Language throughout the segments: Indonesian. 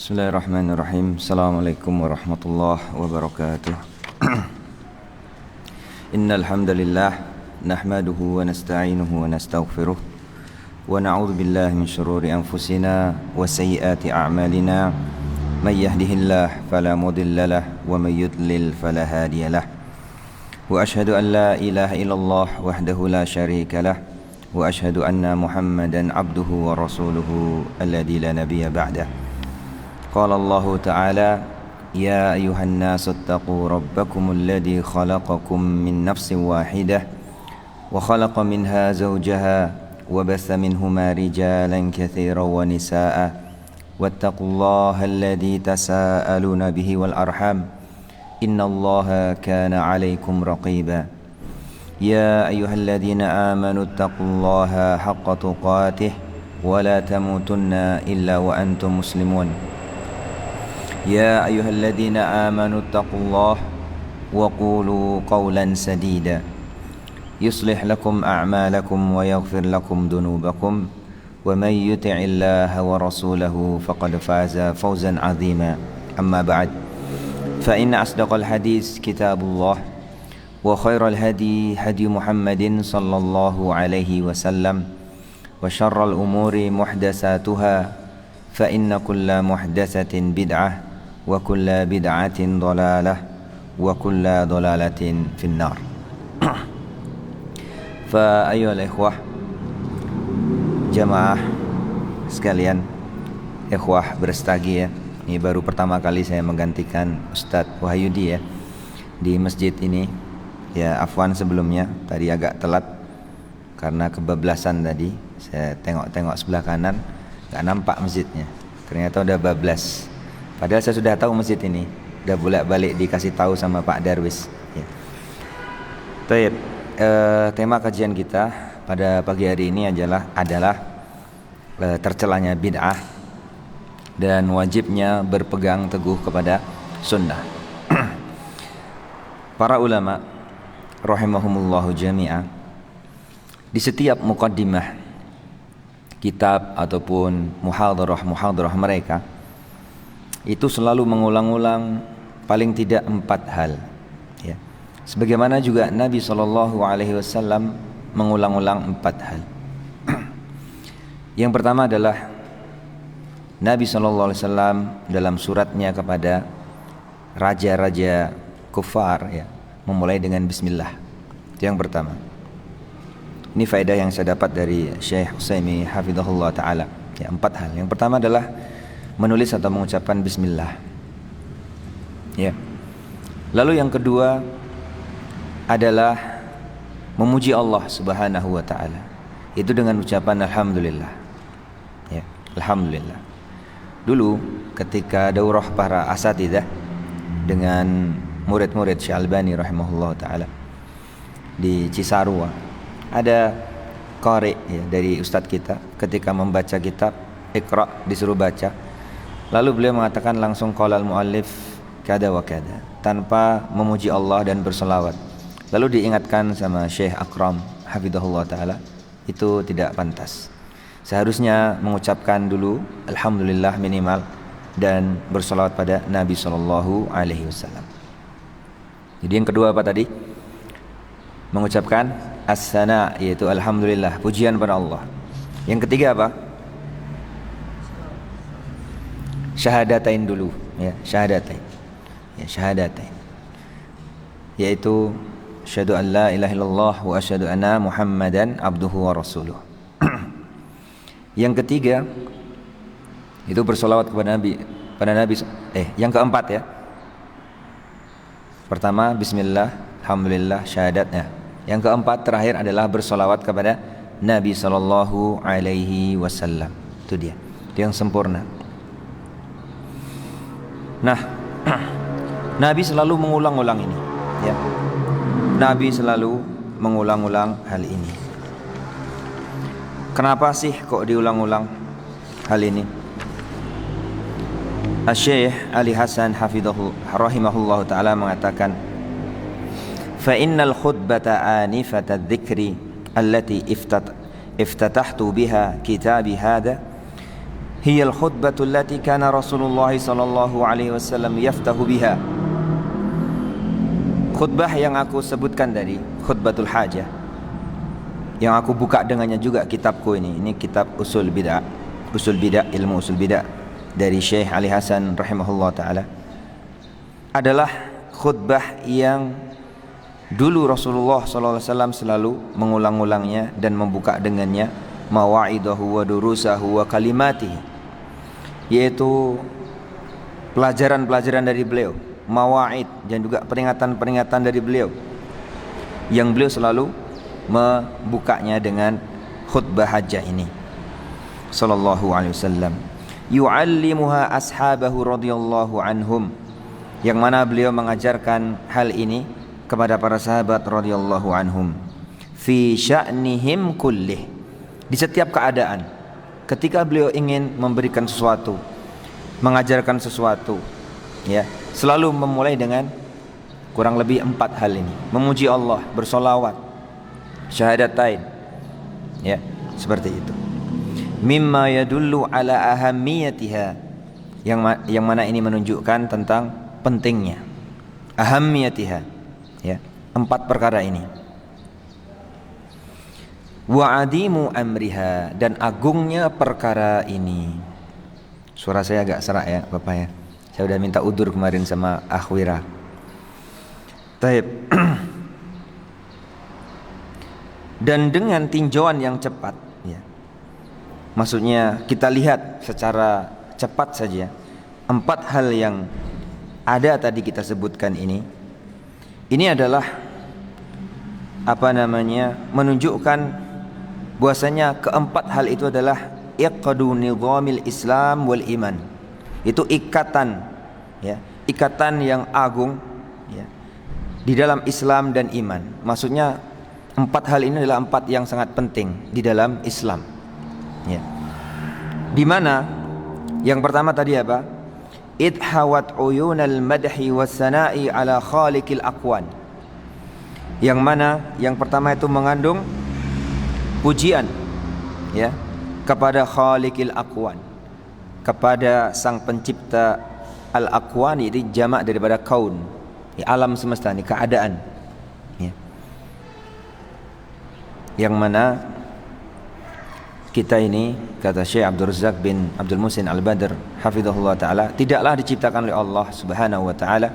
Bismillahirrahmanirrahim. Assalamualaikum warahmatullahi wabarakatuh. Innal hamdalillah nahmaduhu wa nasta'inuhu wa nastaghfiruh wa na'udzu billahi min shururi anfusina wa sayyiati a'malina. May yahdihillahu fala mudilla lahu wa may yudlil fala hadiya lahu. Wa asyhadu an la ilaha illallah wahdahu la syarika lahu wa asyhadu anna Muhammadan 'abduhu wa rasuluhu alladzi la nabiyya ba'dahu. قال الله تعالى يا أيها الناس اتقوا ربكم الذي خلقكم من نفس واحدة وخلق منها زوجها وبث منهما رجالا كثيرا ونساء واتقوا الله الذي تساءلون به والأرحام إن الله كان عليكم رقيبا يا أيها الذين آمنوا اتقوا الله حق تقاته ولا تموتن إلا وأنتم مسلمون يا أيها الذين آمنوا اتقوا الله وقولوا قولا سديدا يصلح لكم أعمالكم ويغفر لكم ذنوبكم ومن يطع الله ورسوله فقد فاز فوزا عظيما أما بعد فإن أصدق الحديث كتاب الله وخير الهدي هدي محمد صلى الله عليه وسلم وشر الأمور محدثاتها فإن كل محدثة بدعة وكل بدعة ضلالة وكل ضلالة في النار. فأيها الإخوة jamaah sekalian, ikhwah berestagi ya. Ini baru pertama kali saya menggantikan Ustadz Wahyudi ya di masjid ini. Ya afwan sebelumnya, tadi agak telat karena kebablasan tadi. Saya tengok-tengok sebelah kanan, gak nampak masjidnya. Ternyata udah bablas. Padahal saya sudah tahu masjid ini, udah bolak-balik dikasih tahu sama Pak Darwis. Ya. Baik, tema kajian kita pada pagi hari ini adalah tercelanya bid'ah dan wajibnya berpegang teguh kepada sunnah. Para ulama rahimahumullahu jami'ah di setiap muqaddimah kitab ataupun muhadarah mereka itu selalu mengulang-ulang paling tidak 4 hal ya. Sebagaimana juga Nabi SAW mengulang-ulang 4 hal. Yang pertama adalah Nabi SAW dalam suratnya kepada raja-raja kufar ya, memulai dengan bismillah. Itu yang pertama. Ini faedah yang saya dapat dari Syekh Utsaimin hafizahullah ta'ala ya, 4 hal. Yang pertama adalah menulis atau mengucapkan bismillah ya. Lalu yang kedua adalah memuji Allah subhanahu wa ta'ala, itu dengan ucapan alhamdulillah ya, alhamdulillah. Dulu ketika daurah para asatidzah dengan murid-murid Syekh Albani rahimahullah ta'ala di Cisarua, ada qari ya, dari ustadz kita ketika membaca kitab Iqra disuruh baca, lalu beliau mengatakan langsung qalal muallif kada wa kada tanpa memuji Allah dan berselawat. Lalu diingatkan sama Syekh Akram hafizahullah taala, itu tidak pantas. Seharusnya mengucapkan dulu alhamdulillah minimal dan berselawat pada Nabi sallallahu alaihi wasallam. Jadi yang kedua apa tadi? Mengucapkan as-sana, yaitu alhamdulillah, pujian pada Allah. Yang ketiga apa? Syahadatain dulu ya, syahadatain ya, syahadatain, yaitu asyhadu an la ilaha illallah wa asyhadu anna Muhammadan abduhu wa rasuluh. Yang ketiga itu bersolawat kepada Nabi, yang keempat ya. Pertama bismillah, alhamdulillah, syahadatnya. Yang keempat terakhir adalah bersolawat kepada Nabi sallallahu alaihi wasallam. Itu dia, itu yang sempurna. Nah, Nabi selalu mengulang-ulang ini ya. Nabi selalu mengulang-ulang hal ini. Kenapa sih kok diulang-ulang hal ini? Syekh Ali Hasan hafidhahu rahimahullahu taala mengatakan, fa innal khutbata anifata dzikri allati iftatahtu biha kitabi hadha hiyal khutbatul lati kana Rasulullah sallallahu alaihi wasallam yaftahu biha. Khutbah yang aku sebutkan tadi, khutbatul hajah, yang aku buka dengannya juga kitabku ini kitab usul bidah, ilmu usul bidah dari Syekh Ali Hasan rahimahullah taala, adalah khutbah yang dulu Rasulullah SAW selalu mengulang-ulangnya dan membuka dengannya mawa'idahu wa durusahu wa kalimatihi, yaitu pelajaran-pelajaran dari beliau, mawa'id, dan juga peringatan-peringatan dari beliau, yang beliau selalu membukanya dengan khutbah hajah ini sallallahu alaihi wasallam. Yu'allimuha ashabahu radhiyallahu anhum, yang mana beliau mengajarkan hal ini kepada para sahabat radhiyallahu anhum, fi sya'nihim kullih, di setiap keadaan. Ketika beliau ingin memberikan sesuatu, mengajarkan sesuatu, ya, selalu memulai dengan kurang lebih 4 hal ini: memuji Allah, bersolawat, syahadatain, ya, seperti itu. Mimma yadullu ala ahammiyatiha, yang mana ini menunjukkan tentang pentingnya, ahammiyatiha, ya, 4 perkara ini. Wa adimu amriha, dan agungnya perkara ini. Suara saya agak serak ya Bapak ya, saya udah minta udur kemarin sama Akhwira. Taib. Dan dengan tinjauan yang cepat, ya, maksudnya kita lihat secara cepat saja 4 hal yang ada tadi kita sebutkan ini adalah menunjukkan bahwasanya keempat hal itu adalah iqdu nizamil Islam wal iman. Itu ikatan, ya, ikatan yang agung, ya, di dalam Islam dan iman. Maksudnya 4 hal ini adalah 4 yang sangat penting di dalam Islam, ya. Di mana yang pertama tadi apa? Idhawat uyunal madhi wassana'i ala khaliqil aqwan. Yang mana yang pertama itu mengandung pujian, ya, kepada khaliqil aqwan, kepada sang pencipta al-aqwan, itu jamak daripada kaun, ya, alam semesta ini, keadaan, ya. Yang mana kita ini, kata Syekh Abdul Razak bin Abdul Muhsin Al-Badr hafizahullah ta'ala, tidaklah diciptakan oleh Allah subhanahu wa ta'ala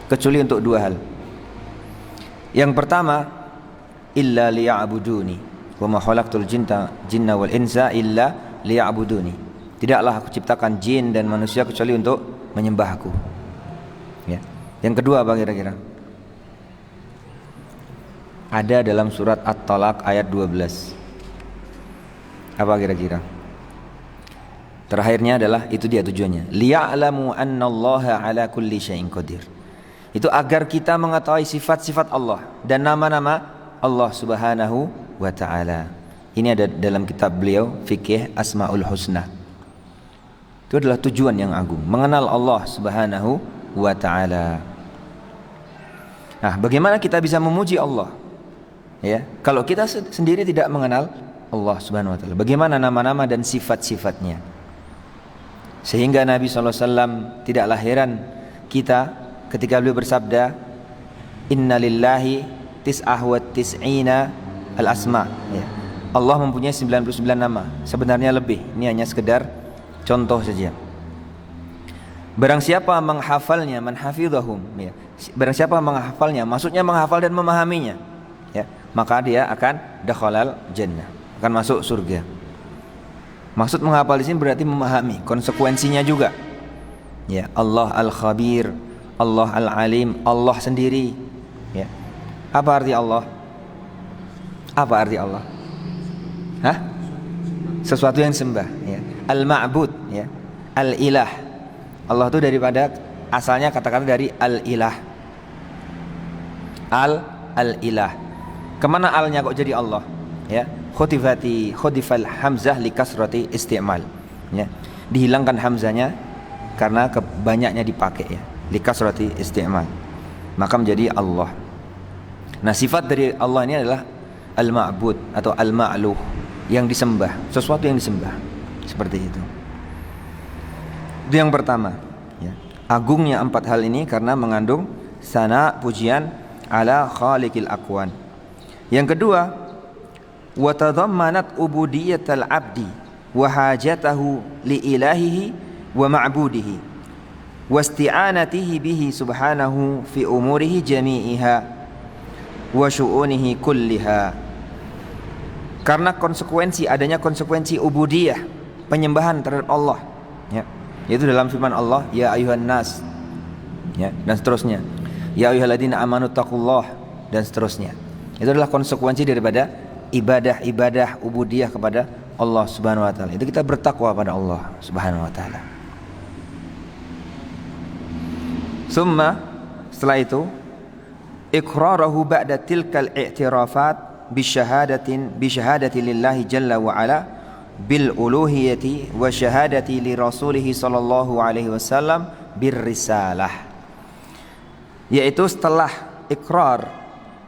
kecuali untuk 2 hal. Yang pertama, illa liya'buduni wa ma khalaqtul jinna wal insa illa liya'buduni. Tidaklah aku ciptakan jin dan manusia kecuali untuk menyembahku, ya. Yang kedua apa kira-kira? Ada dalam surat At-Talaq ayat 12. Apa kira-kira? Terakhirnya adalah, itu dia tujuannya, liya'lamu annallaha ala kulli syai'in qadir. Itu agar kita mengetahui sifat-sifat Allah dan nama-nama Allah subhanahu wa ta'ala. Ini ada dalam kitab beliau Fikih Asmaul Husna. Itu adalah tujuan yang agung, mengenal Allah subhanahu wa ta'ala. Nah, bagaimana kita bisa memuji Allah, ya, kalau kita sendiri tidak mengenal Allah subhanahu wa ta'ala? Bagaimana nama-nama dan sifat-sifatnya? Sehingga Nabi SAW tidaklah heran kita ketika beliau bersabda, inna lillahi tis'ah wa tis'ina al-asma, ya. Allah mempunyai 99 nama, sebenarnya lebih. Ini hanya sekedar contoh saja. Barang siapa menghafalnya, manhafidhahum, ya, barang siapa menghafalnya, maksudnya menghafal dan memahaminya, ya, maka dia akan dakhalal jannah, akan masuk surga. Maksud menghafal di sini berarti memahami konsekuensinya juga, ya. Allah Al-Khabir, Allah Al-Alim, Allah sendiri, ya. Apa arti Allah? Apa arti Allah? Hah? Sesuatu yang sembah, ya. Al-Ma'bud, ya. Al-Ilah. Allah itu daripada, asalnya kata-kata dari Al-Ilah. Al-Ilah. Kemana alnya kok jadi Allah? Ya. Khudifal hamzah li kasrati isti'mal, ya. Dihilangkan hamzahnya karena banyaknya dipakai, ya. Li kasrati isti'mal, maka menjadi Allah. Nah, sifat dari Allah ini adalah al-ma'bud atau al-ma'luh, yang disembah, sesuatu yang disembah, seperti itu. Itu yang pertama, ya. Agungnya 4 hal ini karena mengandung sana, pujian ala khaliqil akwan. Yang kedua, wa tadammanat ubudiyatal abdi wa hajatahu li ilahihi wa ma'budihi wa isti'anatihi bihi subhanahu fi umurihi jami'iha wa syu'unihi kulliha. Karena adanya konsekuensi ubudiyah, penyembahan terhadap Allah, ya. Yaitu dalam firman Allah, ya ayuhan nas, ya, dan seterusnya, ya ayyuhalladzina amanu taqullah, dan seterusnya. Itu adalah konsekuensi daripada ibadah ubudiyah kepada Allah Subhanahu wa taala. Itu kita bertakwa pada Allah Subhanahu wa taala. Summa, setelah itu, iqrarahu ba'da tilkal i'tirafat bi syahadati lillahi jalla wa ala bil uluhiyati wa syahadati li rasulih sallallahu alaihi wasallam bir risalah. Yaitu setelah ikrar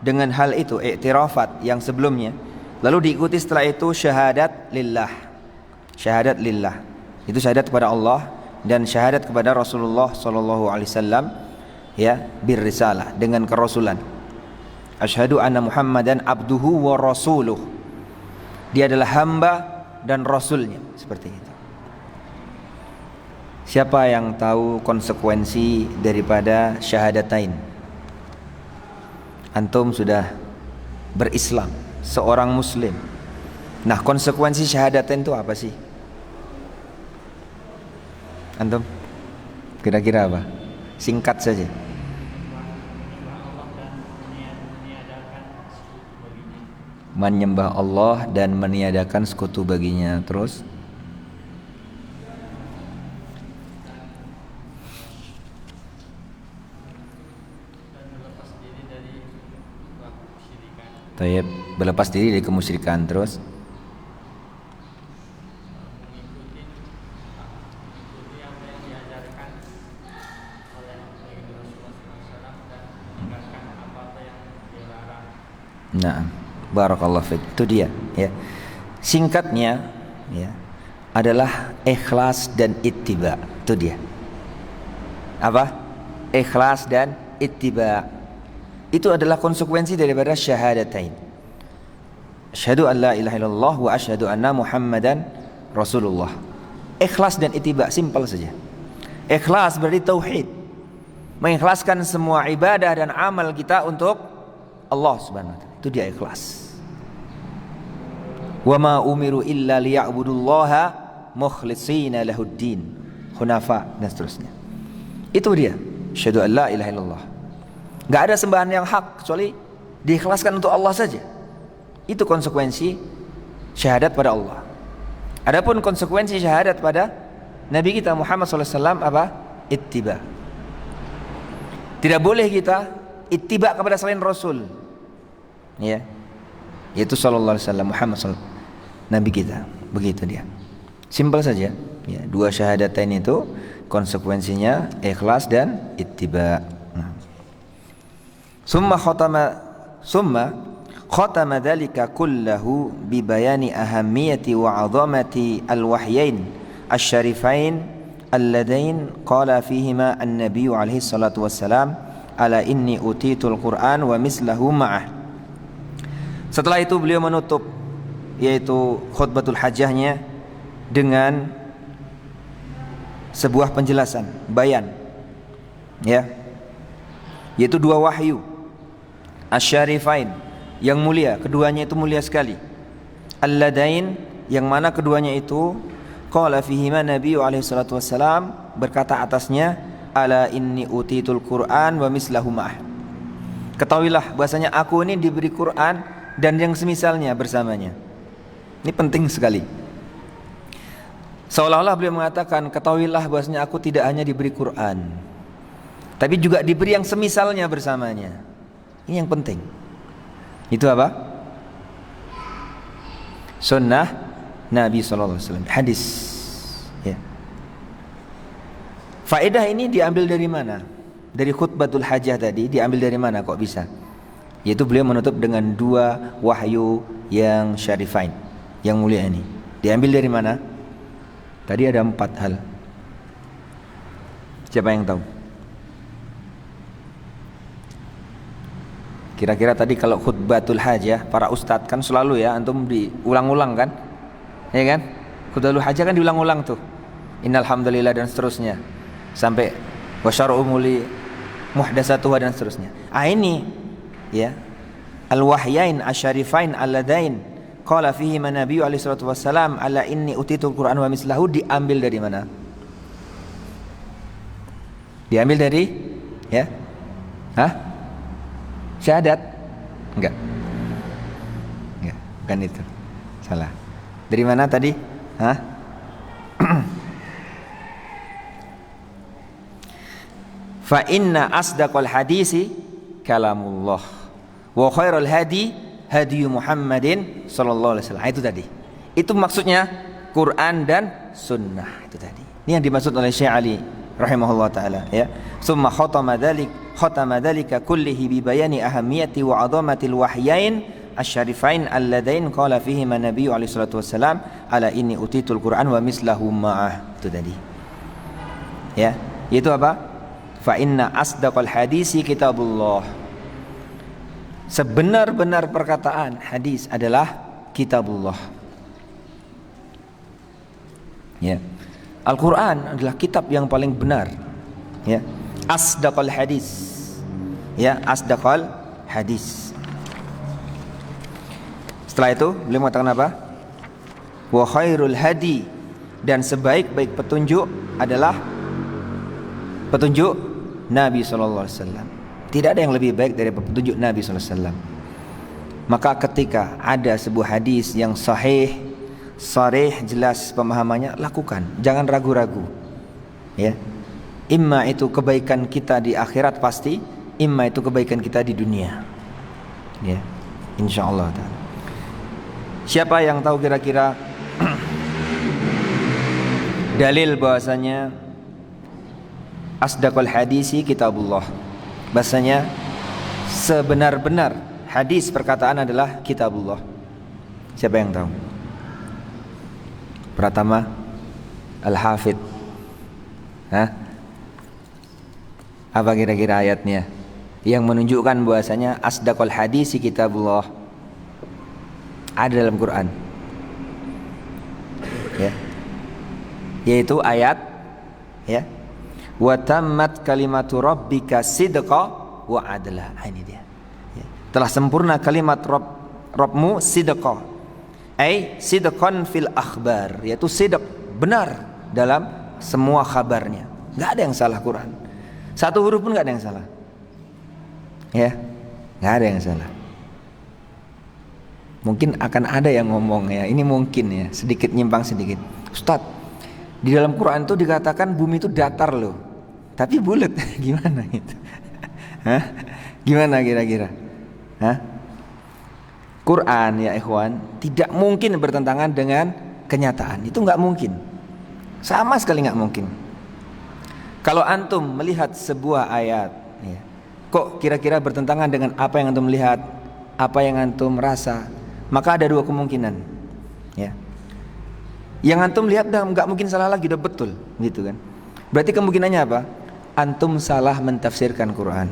dengan hal itu, i'tirafat yang sebelumnya, lalu diikuti setelah itu syahadat lillah. Syahadat lillah itu syahadat kepada Allah dan syahadat kepada Rasulullah sallallahu alaihi wasallam, ya, bir risalah, dengan kerasulan. Asyhadu anna Muhammadan abduhu wa rasuluh. Dia adalah hamba dan rasulnya, seperti itu. Siapa yang tahu konsekuensi daripada syahadatain? Antum sudah berislam, seorang muslim. Nah, konsekuensi syahadatain itu apa sih? Antum kira-kira apa? Singkat saja. Menyembah Allah dan meniadakan sekutu baginya. Terus Tayyib, berlepas diri dari kemusyrikan. Terus nah, barakallahu fiik. Itu dia, ya. Singkatnya, ya, adalah ikhlas dan ittiba. Itu dia. Apa? Ikhlas dan ittiba. Itu adalah konsekuensi daripada syahadatain. Asyhadu an la ilaha illallah wa asyhadu anna Muhammadan Rasulullah. Ikhlas dan ittiba, simpel saja. Ikhlas berarti tauhid. Mengikhlaskan semua ibadah dan amal kita untuk Allah Subhanahu wa taala. Itu dia ikhlas. Wa ma umiru illa liya'budullaha mukhlishina lahuddin hunafa, dan seterusnya. Itu dia asyhadu an la ilaha illallah. Enggak ada sembahan yang hak kecuali diikhlaskan untuk Allah saja. Itu konsekuensi syahadat pada Allah. Adapun konsekuensi syahadat pada Nabi kita Muhammad SAW apa? Ittiba. Tidak boleh kita ittiba kepada selain Rasul, ya, yaitu sallallahu alaihi wasallam, Muhammad sallallahu, Nabi kita. Begitu dia. Simpel saja, ya. Dua syahadatain itu konsekuensinya ikhlas dan ittiba. Summa khatama dzalika kullahu bi bayani ahammiyati wa 'azamati al-wahyain asy-syarifain alladain qala fihima an-nabiy alaihi salatu wassalam ala inni utitul Qur'an wa mislahu ma'ah. Setelah itu beliau menutup, yaitu khutbatul hajahnya, dengan sebuah penjelasan, bayan, ya, yaitu dua wahyu asyarifain, yang mulia, keduanya itu mulia sekali, alladain, yang mana keduanya itu qala fihima Nabi alaihi salatu wassalam, berkata atasnya, ala inni utitul Qur'an wa mislahu ma'ah. Ketahuilah bahasanya aku ini diberi Quran dan yang semisalnya bersamanya. Ini penting sekali. Seolah-olah beliau mengatakan, ketahuilah bahasanya aku tidak hanya diberi Quran, tapi juga diberi yang semisalnya bersamanya. Ini yang penting. Itu apa? Sunnah Nabi SAW, hadis, ya. Faedah ini diambil dari mana? Dari khutbatul hajah tadi, diambil dari mana kok bisa? Yaitu beliau menutup dengan dua wahyu yang syarifain, yang mulia ini. Diambil dari mana? Tadi ada 4 hal. Siapa yang tahu? Kira-kira tadi kalau khutbatul hajah para ustadz kan selalu ya antum diulang-ulang kan? Ya kan? Khutbatul hajah kan diulang-ulang tuh. Innal hamdalillah dan seterusnya. Sampai wasyar'u umuli muhdatsatuha dan seterusnya. Ini ya. Al-wahyain asyarifain alladain qala fihi manabiyyu alaihi salatu wassalam ala inni utitul Qur'an wa mislahu diambil dari mana? Diambil dari ya? Syahadat? Enggak. Bukan itu. Salah. Dari mana tadi? Fa inna asdaqal hadisi kalamullah wa khairul hadi hadi Muhammadin sallallahu alaihi wasallam. Itu tadi. Itu maksudnya Quran dan sunnah itu tadi. Ini yang dimaksud oleh Syekh Ali rahimahullah taala ya. Summa khatama dzalika kullihi bi bayani ahamiyati wa 'azamatil wahyain asyarifain alladain qala fihi manabiyyu alaihi salatu wassalam ala inni utitul Qur'an wa mislahu ma'ah. Itu tadi. Ya, itu apa? Fa inna asdaqal hadisi kitabullah. Sebenar-benar perkataan hadis adalah kitabullah. Ya. Al-Quran adalah kitab yang paling benar ya. Asdaqal hadis ya, asdaqal hadis. Setelah itu beliau mengatakan apa? Wa khairul hadi, dan sebaik-baik petunjuk adalah petunjuk Nabi SAW. Tidak ada yang lebih baik dari petunjuk Nabi SAW. Maka ketika ada sebuah hadis yang sahih, sharih, jelas pemahamannya, lakukan, jangan ragu-ragu ya. Imma itu kebaikan kita di akhirat pasti, imma itu kebaikan kita di dunia ya, insyaallah ta'ala. Siapa yang tahu kira-kira dalil bahwasanya asdaqul hadisi kitabullah, bahwasanya sebenar-benar hadis perkataan adalah kitabullah? Siapa yang tahu? Pratama Al-Hafidh. Apa kira-kira ayatnya yang menunjukkan bahwasanya asdaqul hadisi kitabullah ada dalam Quran ya, yaitu ayat ya, wa tammat kalimatu rabbika sidqa wa adla. Ini dia ya. Telah sempurna kalimat Rabbmu sidqa, sidqan fil akhbar, yaitu sidq, benar dalam semua kabarnya. Enggak ada yang salah Quran. Satu huruf pun enggak ada yang salah. Ya. Enggak ada yang salah. Mungkin akan ada yang ngomong ya, ini mungkin ya, sedikit nyimpang sedikit. Ustaz, di dalam Quran itu dikatakan bumi itu datar loh, tapi bulat. Gimana itu? Gimana kira-kira? Quran ya ikhwan tidak mungkin bertentangan dengan kenyataan. Itu nggak mungkin, sama sekali nggak mungkin. Kalau antum melihat sebuah ayat ya, kok kira-kira bertentangan dengan apa yang antum lihat, apa yang antum rasa, maka ada dua kemungkinan ya. Yang antum lihat nggak mungkin salah lagi, udah betul gitu kan. Berarti kemungkinannya apa? Antum salah mentafsirkan Quran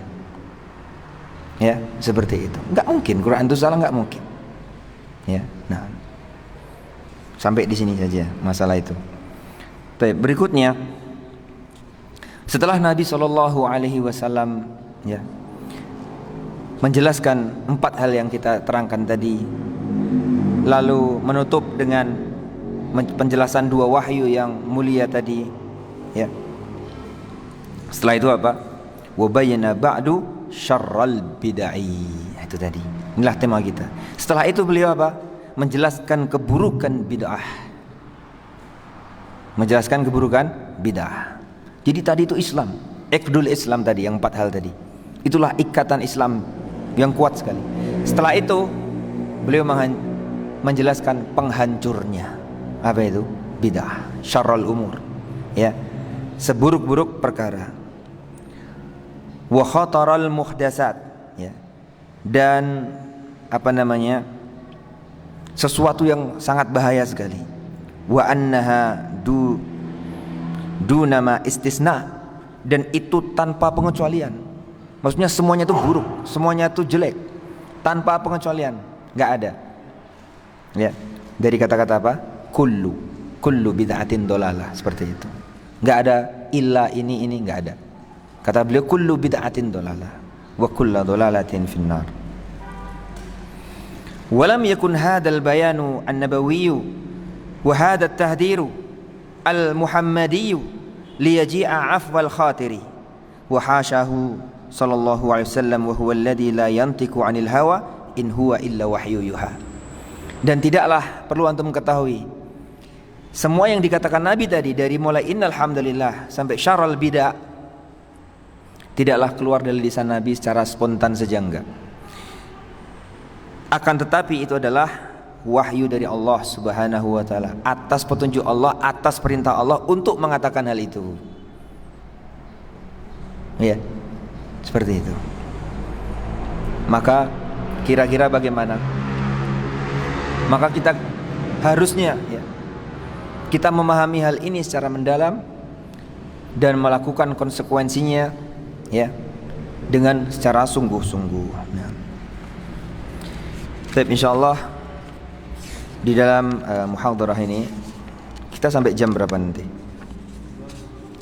ya, seperti itu. Nggak mungkin Quran itu salah, nggak mungkin ya. Nah, sampai di sini saja masalah itu. Baik, berikutnya setelah Nabi SAW ya menjelaskan 4 hal yang kita terangkan tadi, lalu menutup dengan penjelasan 2 wahyu yang mulia tadi ya. Setelah itu apa? Wa bayyana ba'du syarral bid'ah. Itu tadi. Inilah tema kita. Setelah itu beliau apa? Menjelaskan keburukan bid'ah. Menjelaskan keburukan bid'ah. Jadi tadi itu Islam, iqdul Islam tadi, yang 4 hal tadi. Itulah ikatan Islam yang kuat sekali. Setelah itu beliau menjelaskan penghancurnya. Apa itu? Bid'ah, syarrul umur ya, seburuk-buruk perkara. Wa khataral muhdatsat ya, dan apa namanya, sesuatu yang sangat bahaya sekali. Wa annaha dunama istisna, dan itu tanpa pengecualian. Maksudnya semuanya itu buruk, semuanya itu jelek, tanpa pengecualian, nggak ada. Ya, dari kata-kata apa? Kullu bid'atin dolalah, seperti itu. Nggak ada illa ini nggak ada. Kata beliau kullu bid'atin dolalah wa kullu dolalatin finnar. Walam yakun hadzal bayanu an-nabawiyyu wa hadha at-tahdhiru al-muhammadiyyu liyaji'a afwal khatiri wa hashahu sallallahu alaihi wasallam wa huwa alladhi la yantiqu 'anil hawa in huwa illa wahyu yuha. Dan tidaklah perlu antum ketahui, semua yang dikatakan Nabi tadi, dari mulai innal hamdalillah sampai syarrul bid'ah, tidaklah keluar dari lisan Nabi secara spontan saja, enggak. Akan tetapi itu adalah wahyu dari Allah Subhanahu wa taala, atas petunjuk Allah, atas perintah Allah untuk mengatakan hal itu. Ya, seperti itu. Maka kira-kira bagaimana? Maka kita harusnya ya, kita memahami hal ini secara mendalam dan melakukan konsekuensinya ya dengan secara sungguh-sungguh. Nah, insyaallah di dalam muhadharah ini kita sampai jam berapa nanti?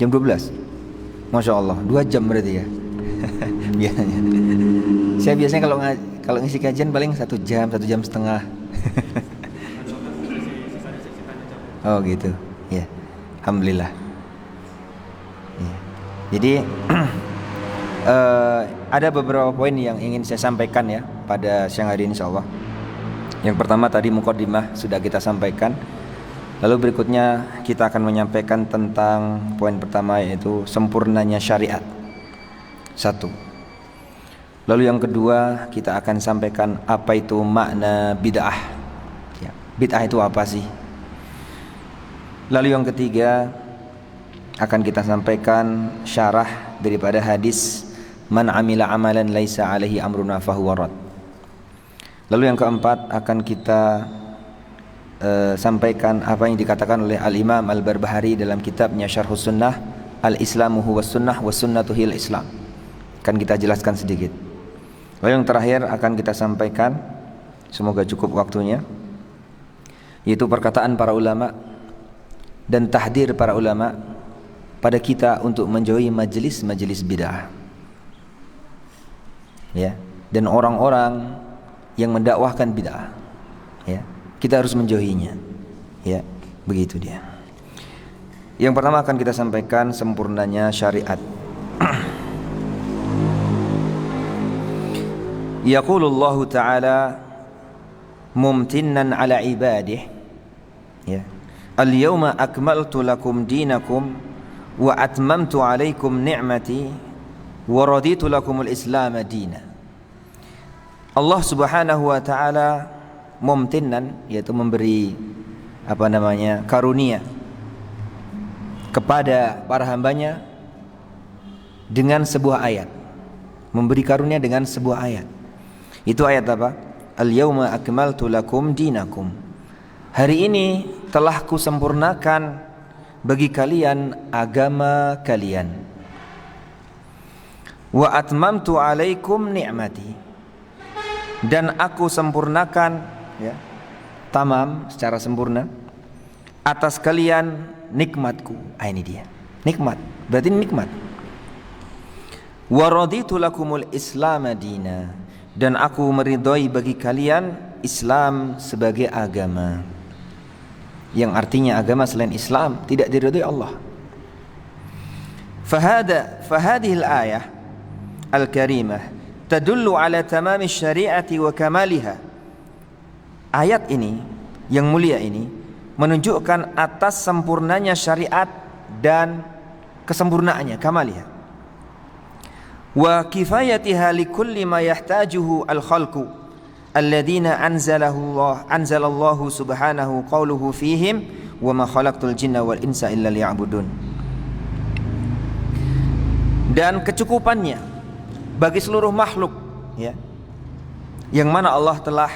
Jam 12. Masya Allah, 2 jam berarti ya. Biasanya. Saya biasanya kalau ngisi kajian paling 1 jam, 1 jam setengah. Oh gitu, ya. Alhamdulillah. Ya. Jadi ada beberapa poin yang ingin saya sampaikan ya pada siang hari ini insyaallah. Yang pertama tadi muqaddimah sudah kita sampaikan. Lalu berikutnya kita akan menyampaikan tentang poin pertama, yaitu sempurnanya syariat. 1. Lalu yang kedua kita akan sampaikan apa itu makna bid'ah ya, bid'ah itu apa sih. Lalu yang ketiga akan kita sampaikan syarah daripada hadis man amila amalan laisa alaihi amruna fahuwa rad. Lalu yang keempat akan kita sampaikan apa yang dikatakan oleh Al-Imam Al-Barbahari dalam kitabnya Syarhus Sunnah, Al-Islamu huwas sunnah was sunnatu hil Islam. Akan kita jelaskan sedikit. Lalu yang terakhir akan kita sampaikan, semoga cukup waktunya, yaitu perkataan para ulama dan tahdir para ulama pada kita untuk menjauhi majelis-majelis bid'ah. Ya, dan orang-orang yang mendakwahkan bid'ah. Ya, kita harus menjauhinya. Ya, begitu dia. Yang pertama akan kita sampaikan sempurnanya syariat. Yaqulullahu ta'ala mumtinnan ala ibadih ya, al-yawma akmaltu lakum dinakum wa atmamtu alaikum ni'mati wa raditu lakumul islam dina. Allah Subhanahu wa ta'ala mumtinnan, yaitu memberi karunia kepada para hambanya dengan sebuah ayat. Memberi karunia dengan sebuah ayat. Itu ayat apa? Al-yawma akmaltu lakum dinakum. Hari ini telah kusempurnakan bagi kalian agama kalian. Wa atmamtu alaikum ni'mati. Dan aku sempurnakan ya, tamam secara sempurna atas kalian nikmatku. Ini dia. Nikmat. Berarti nikmat. Wa raditu lakumul islam dina. Dan aku meridhai bagi kalian Islam sebagai agama. Yang artinya agama selain Islam tidak diridhai Allah. Fahadhihi al-ayah al-karimah tadullu ala tamami syari'ati wa kamaliha. Ayat ini yang mulia ini menunjukkan atas sempurnanya syariat dan kesempurnaannya, kamaliha. Wa kifayatiha likulli ma yahtajuhu al-khalqu alladziina anzalallahu subhanahu qawluhu fihim wa ma khalaqtul jinna wal insa illa liya'budun. Dan kecukupannya bagi seluruh makhluk ya, yang mana Allah telah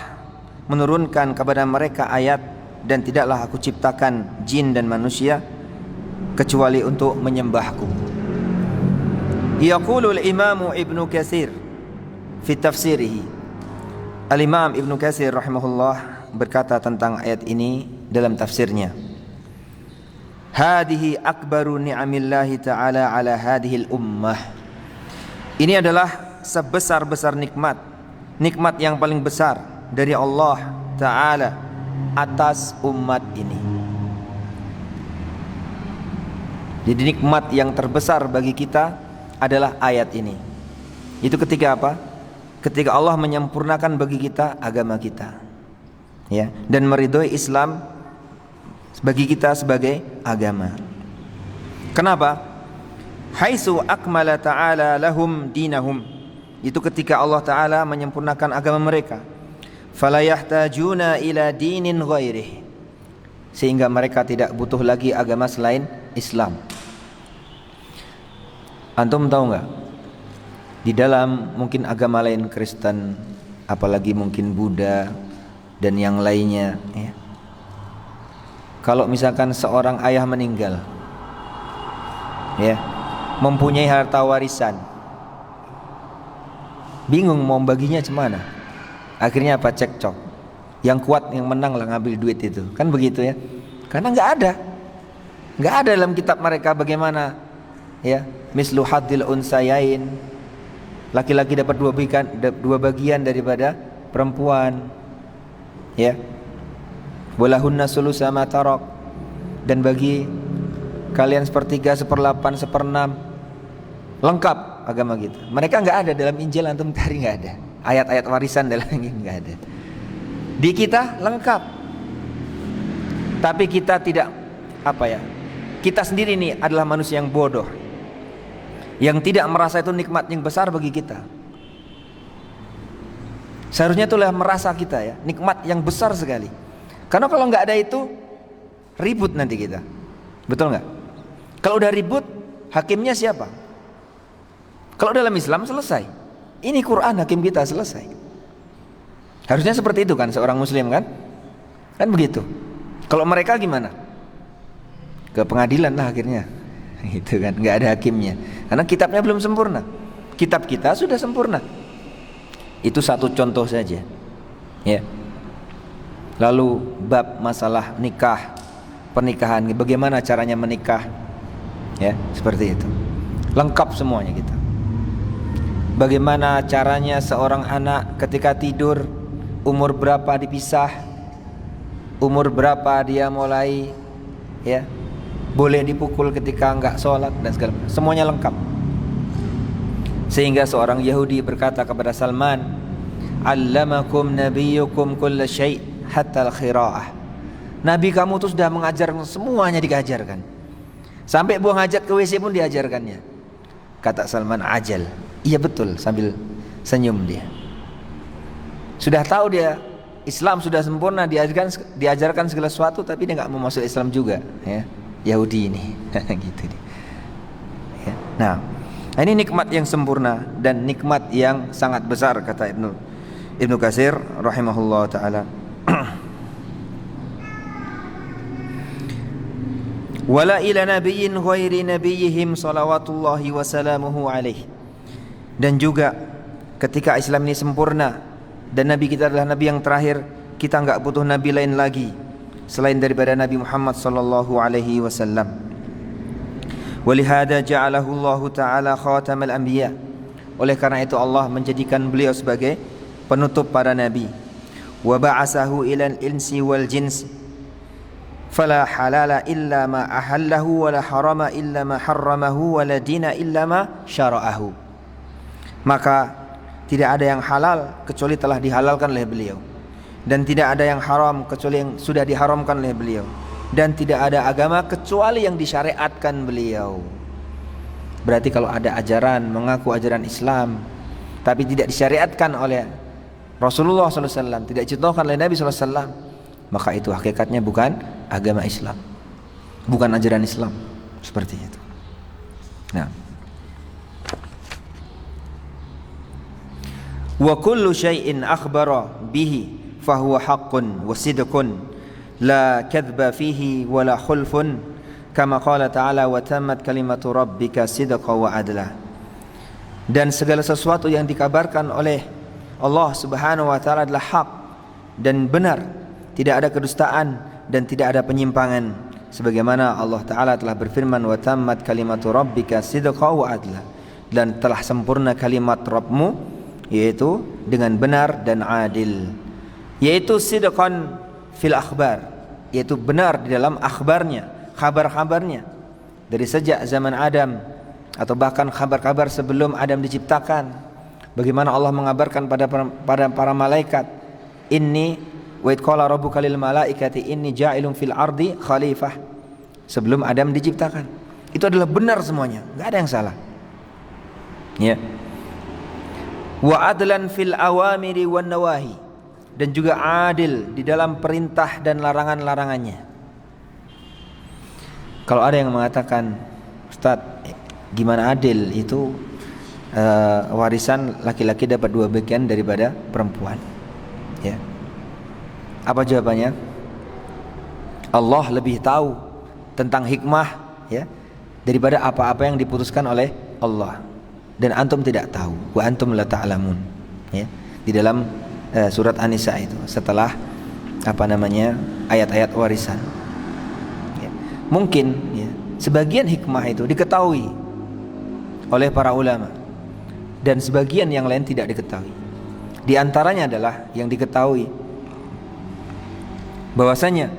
menurunkan kepada mereka ayat, dan tidaklah aku ciptakan jin dan manusia kecuali untuk menyembahku. Yaqulu al-Imam Ibnu Katsir fi tafsirihi. Al-Imam Ibnu Katsir rahimahullah berkata tentang ayat ini dalam tafsirnya. Hadhihi akbaru ni'amillahi ta'ala ala hadhil ummah. Ini adalah sebesar-besar nikmat yang paling besar dari Allah Ta'ala atas umat ini. Jadi nikmat yang terbesar bagi kita adalah ayat ini. Itu ketika apa? Ketika Allah menyempurnakan bagi kita agama kita, ya, dan meridhoi Islam bagi kita sebagai agama. Kenapa? Haitsu akmala ta'ala lahum dinahum. Itu ketika Allah Ta'ala menyempurnakan agama mereka. Fala yahtajuna ila dinin ghairih. Sehingga mereka tidak butuh lagi agama selain Islam. Antum tahu enggak? Di dalam mungkin agama lain, Kristen, apalagi mungkin Buddha dan yang lainnya, ya. Kalau misalkan seorang ayah meninggal, ya, mempunyai harta warisan, bingung mau baginya cemana. Akhirnya apa? Cekcok. Yang kuat yang menang lah ngambil duit itu. Kan begitu ya. Karena nggak ada dalam kitab mereka bagaimana, ya, mislu hadil unsayain, laki-laki dapat dua bagian daripada perempuan, ya. Walahunna sulusa ma tarak, dan bagi kalian sepertiga, seperlapan, seperenam. Lengkap agama kita. Mereka nggak ada dalam Injil, antum cari nggak ada. Ayat-ayat warisan dalam Injil nggak ada. Di kita lengkap. Tapi kita tidak, apa ya? Kita sendiri nih adalah manusia yang bodoh, yang tidak merasa itu nikmat yang besar bagi kita. Seharusnya itulah merasa kita, ya, nikmat yang besar sekali. Karena kalau nggak ada itu ribut nanti kita, betul nggak? Kalau udah ribut, hakimnya siapa? Kalau dalam Islam selesai. Ini Quran hakim kita, selesai. Harusnya seperti itu kan seorang Muslim, kan? Kan begitu. Kalau mereka gimana? Ke pengadilan lah akhirnya, gitu kan? Nggak ada hakimnya. Karena kitabnya belum sempurna. Kitab kita sudah sempurna. Itu satu contoh saja, ya. Lalu bab masalah nikah, pernikahan, bagaimana caranya menikah, ya, seperti itu. Lengkap semuanya kita. Bagaimana caranya seorang anak ketika tidur, umur berapa dipisah, umur berapa dia mulai, ya, boleh dipukul ketika enggak sholat dan segala macam. Semuanya lengkap. Sehingga seorang Yahudi berkata kepada Salman, "Allamakum nabiyyukum kulla syai' hatta al-khira'ah." Nabi kamu tuh sudah mengajar semuanya, diajarkan. Sampai buang hajat ke WC pun diajarkannya. Kata Salman, "Ajal." Iya betul, sambil senyum dia. Sudah tahu dia Islam sudah sempurna, diajarkan segala sesuatu, tapi dia nggak mau masuk Islam juga, ya. Yahudi ini, gitu dia. Ya. Nah, ini nikmat yang sempurna dan nikmat yang sangat besar, kata Ibnu Katsir rahimahullah taala. Wala ila nabiyyin ghairi nabiyyihim salawatullahi wa salamuhu alaihi. Dan juga ketika Islam ini sempurna dan Nabi kita adalah Nabi yang terakhir, kita enggak butuh Nabi lain lagi selain daripada Nabi Muhammad sallallahu alaihi wasallam. Walihada ja'alahu Allah ta'ala khatamal anbiya. Oleh karena itu Allah menjadikan beliau sebagai penutup para nabi. Wa ba'asahu ilal insi wal jins. Fala halala illa ma ahallahu wa la harama illa ma harramahu wa la dina illa ma syara'ahu. Maka tidak ada yang halal kecuali telah dihalalkan oleh beliau, dan tidak ada yang haram kecuali yang sudah diharamkan oleh beliau, dan tidak ada agama kecuali yang disyariatkan beliau. Berarti kalau ada ajaran mengaku ajaran Islam tapi tidak disyariatkan oleh Rasulullah SAW, tidak dicontohkan oleh Nabi SAW, maka itu hakikatnya bukan agama Islam, bukan ajaran Islam. Seperti itu. Nah, wa kullu syai'in akhbara bihi fahuwa haqqun wa sidqun la kadhba fihi wa la khulfun kama qala ta'ala wa tammat kalimatu rabbika sidqan wa adla. dan segala sesuatu yang dikabarkan oleh Allah Subhanahu wa taala adalah hak dan benar, tidak ada kedustaan dan tidak ada penyimpangan, sebagaimana Allah taala telah berfirman, wa tammat kalimatu rabbika sidqan wa adla, dan telah sempurna kalimat Rabbmu yaitu dengan benar dan adil, yaitu sidqan fil akhbar, yaitu benar di dalam akhbarnya, kabar-kabarnya dari sejak zaman Adam atau bahkan kabar-kabar sebelum Adam diciptakan. Bagaimana Allah mengabarkan pada para malaikat, inni wa id qala rabbuka lil malaikati inni ja'ilun fil ardi khalifah, sebelum Adam diciptakan. Itu adalah benar semuanya, enggak ada yang salah. Ya. Wa adlan fil awamiri wan nawahi, dan juga adil di dalam perintah dan larangan-larangannya. Kalau ada yang mengatakan, Ustaz, gimana adil itu warisan laki-laki dapat 2 bagian daripada perempuan, ya. Apa jawabannya? Allah lebih tahu tentang hikmah, ya, daripada apa-apa yang diputuskan oleh Allah, dan antum tidak tahu. Wa antum la ta'lamun, ya, di dalam surat An-Nisa itu, setelah ayat-ayat warisan, ya. Mungkin, ya, sebagian hikmah itu diketahui oleh para ulama dan sebagian yang lain tidak diketahui. Di antaranya adalah yang diketahui bahwasanya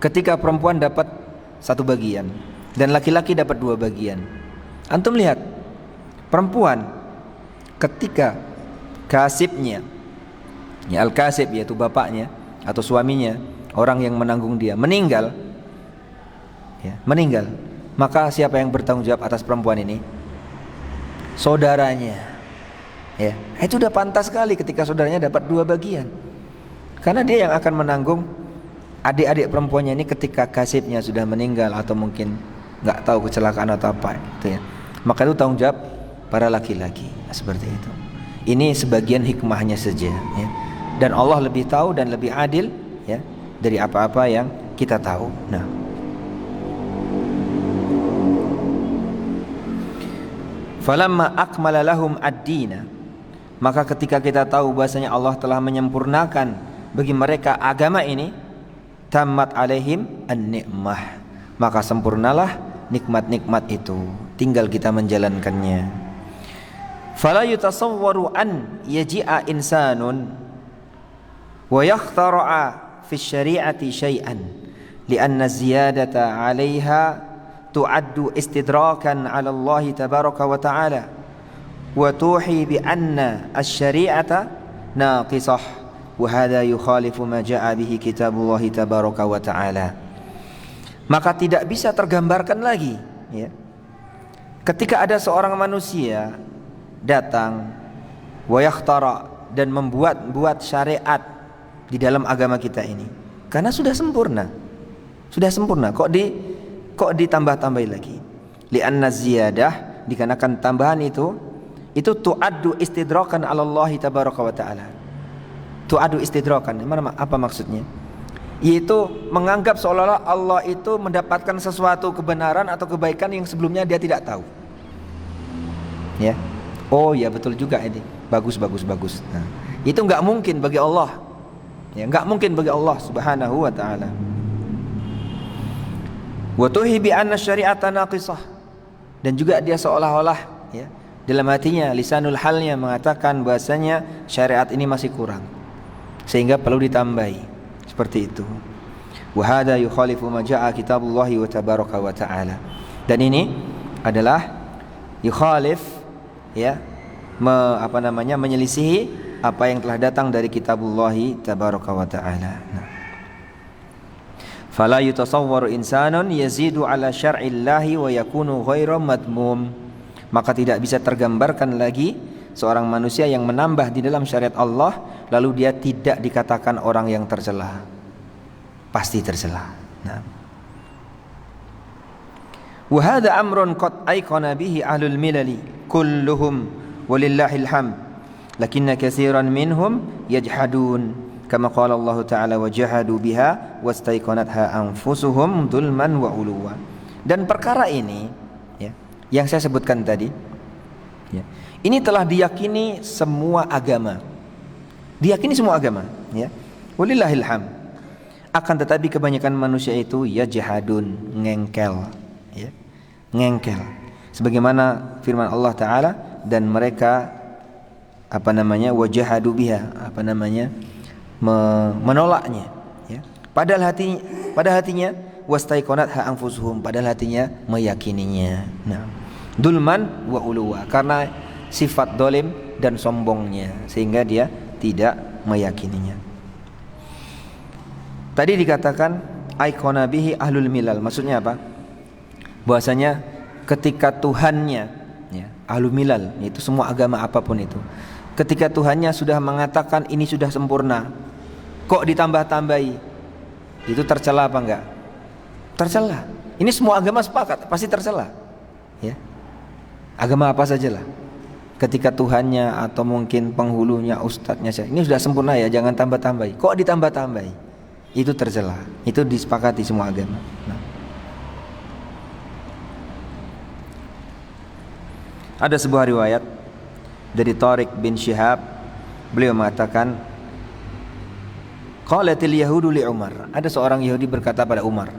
ketika perempuan dapat 1 bagian dan laki-laki dapat 2 bagian. Antum lihat, perempuan ketika kasibnya, ya, al-kasib yaitu bapaknya atau suaminya, orang yang menanggung dia, meninggal, ya, maka siapa yang bertanggung jawab atas perempuan ini? Saudaranya, ya. Itu udah pantas sekali ketika saudaranya dapat 2 bagian, karena dia yang akan menanggung adik-adik perempuannya ini ketika kasibnya sudah meninggal atau mungkin nggak tahu kecelakaan atau apa, gitu ya. Maka itu tanggung jawab para laki-laki, seperti itu. Ini sebagian hikmahnya saja, ya. Dan Allah lebih tahu dan lebih adil, ya, dari apa-apa yang kita tahu. Nah, falamma akmala lahum ad-dina, maka ketika kita tahu bahasanya Allah telah menyempurnakan bagi mereka agama ini, tammat alaihim an-ni'mah, maka sempurnalah nikmat-nikmat itu, tinggal kita menjalankannya. Fala yutasawwaru an yaji'a insanun wa yakhtara'a fi syari'ati syai'an li'anna ziyadata 'alaiha tu'addu istidrakan 'ala Allah tabaraka wa ta'ala wa tuhi bi anna asy-syari'ata naqisah wa hadha yukhalifu ma ja'a bihi kitabullah tabaraka wa ta'ala. Maka tidak bisa tergambarkan lagi, ya, ketika ada seorang manusia datang wa yakhtara, dan membuat syariat di dalam agama kita ini, karena sudah sempurna, kok ditambah-tambahi lagi. Li'anna ziyadah, dikarenakan tambahan itu tu'addu istidrakan 'ala Allah tabaraka wa ta'ala. Tu'addu istidrakan, apa maksudnya? Yaitu menganggap seolah-olah Allah itu mendapatkan sesuatu kebenaran atau kebaikan yang sebelumnya dia tidak tahu. Ya. Oh ya, betul juga ini. Bagus. Nah, itu enggak mungkin bagi Allah. Ya, enggak mungkin bagi Allah Subhanahu wa ta'ala. Wa tuhi bi anna syari'ata naqisah, dan juga dia seolah-olah, ya, dalam hatinya, lisanul halnya mengatakan bahasanya syariat ini masih kurang sehingga perlu ditambahi, seperti itu. Wa hadza yukhalifu ma jaa kitabullahi wa tabaraka wa ta'ala, dan ini adalah yukhalif, ya, menyelisihi apa yang telah datang dari kitabullahi tabaraka wa ta'ala. Nah, fala yutasawwaru insanun yazidu ala syar'illahi wa yakunu ghairu madmum, maka tidak bisa tergambarkan lagi seorang manusia yang menambah di dalam syariat Allah lalu dia tidak dikatakan orang yang tercela, pasti tercela. Nah, wa hadza amrun qad ayqana bihi ahlul milali kulluhum walillahil hamd lakinna katsiran minhum yajhadun kama qala Allah Ta'ala wajahadu biha wastaiqanatha anfusuhum dzulman wa uluwa. Dan perkara ini, ya, yang saya sebutkan tadi, ya, Ini telah diyakini semua agama. Diyakini semua agama, ya. Walillahil hamd. Akan tetapi kebanyakan manusia itu yajhadun, ngengkel, ya. Ngengkel. Sebagaimana firman Allah Ta'ala, dan mereka wajahadu biha, menolaknya, ya. Pada hatinya wastaiqanatha anfusuhum, padahal hatinya meyakininya. Nah, dulman wa uluwa, karena sifat dolim dan sombongnya sehingga dia tidak meyakininya. Tadi dikatakan aikona bihi ahlul milal, maksudnya apa? Bahwasanya ketika Tuhannya, ya, ahlul milal, yaitu semua agama apapun itu, ketika Tuhannya sudah mengatakan ini sudah sempurna, kok ditambah-tambahi, itu tercela apa enggak? Tercela. Ini semua agama sepakat, pasti tercela, ya. Agama apa sajalah, ketika Tuhannya atau mungkin penghulunya, ustadznya, ini sudah sempurna ya, jangan tambah-tambahi, kok ditambah-tambahi, itu tercela. Itu disepakati semua agama. Nah, ada sebuah riwayat dari Tariq bin Syihab, beliau mengatakan, qalatil yahudu li Umar, ada seorang Yahudi berkata pada Umar,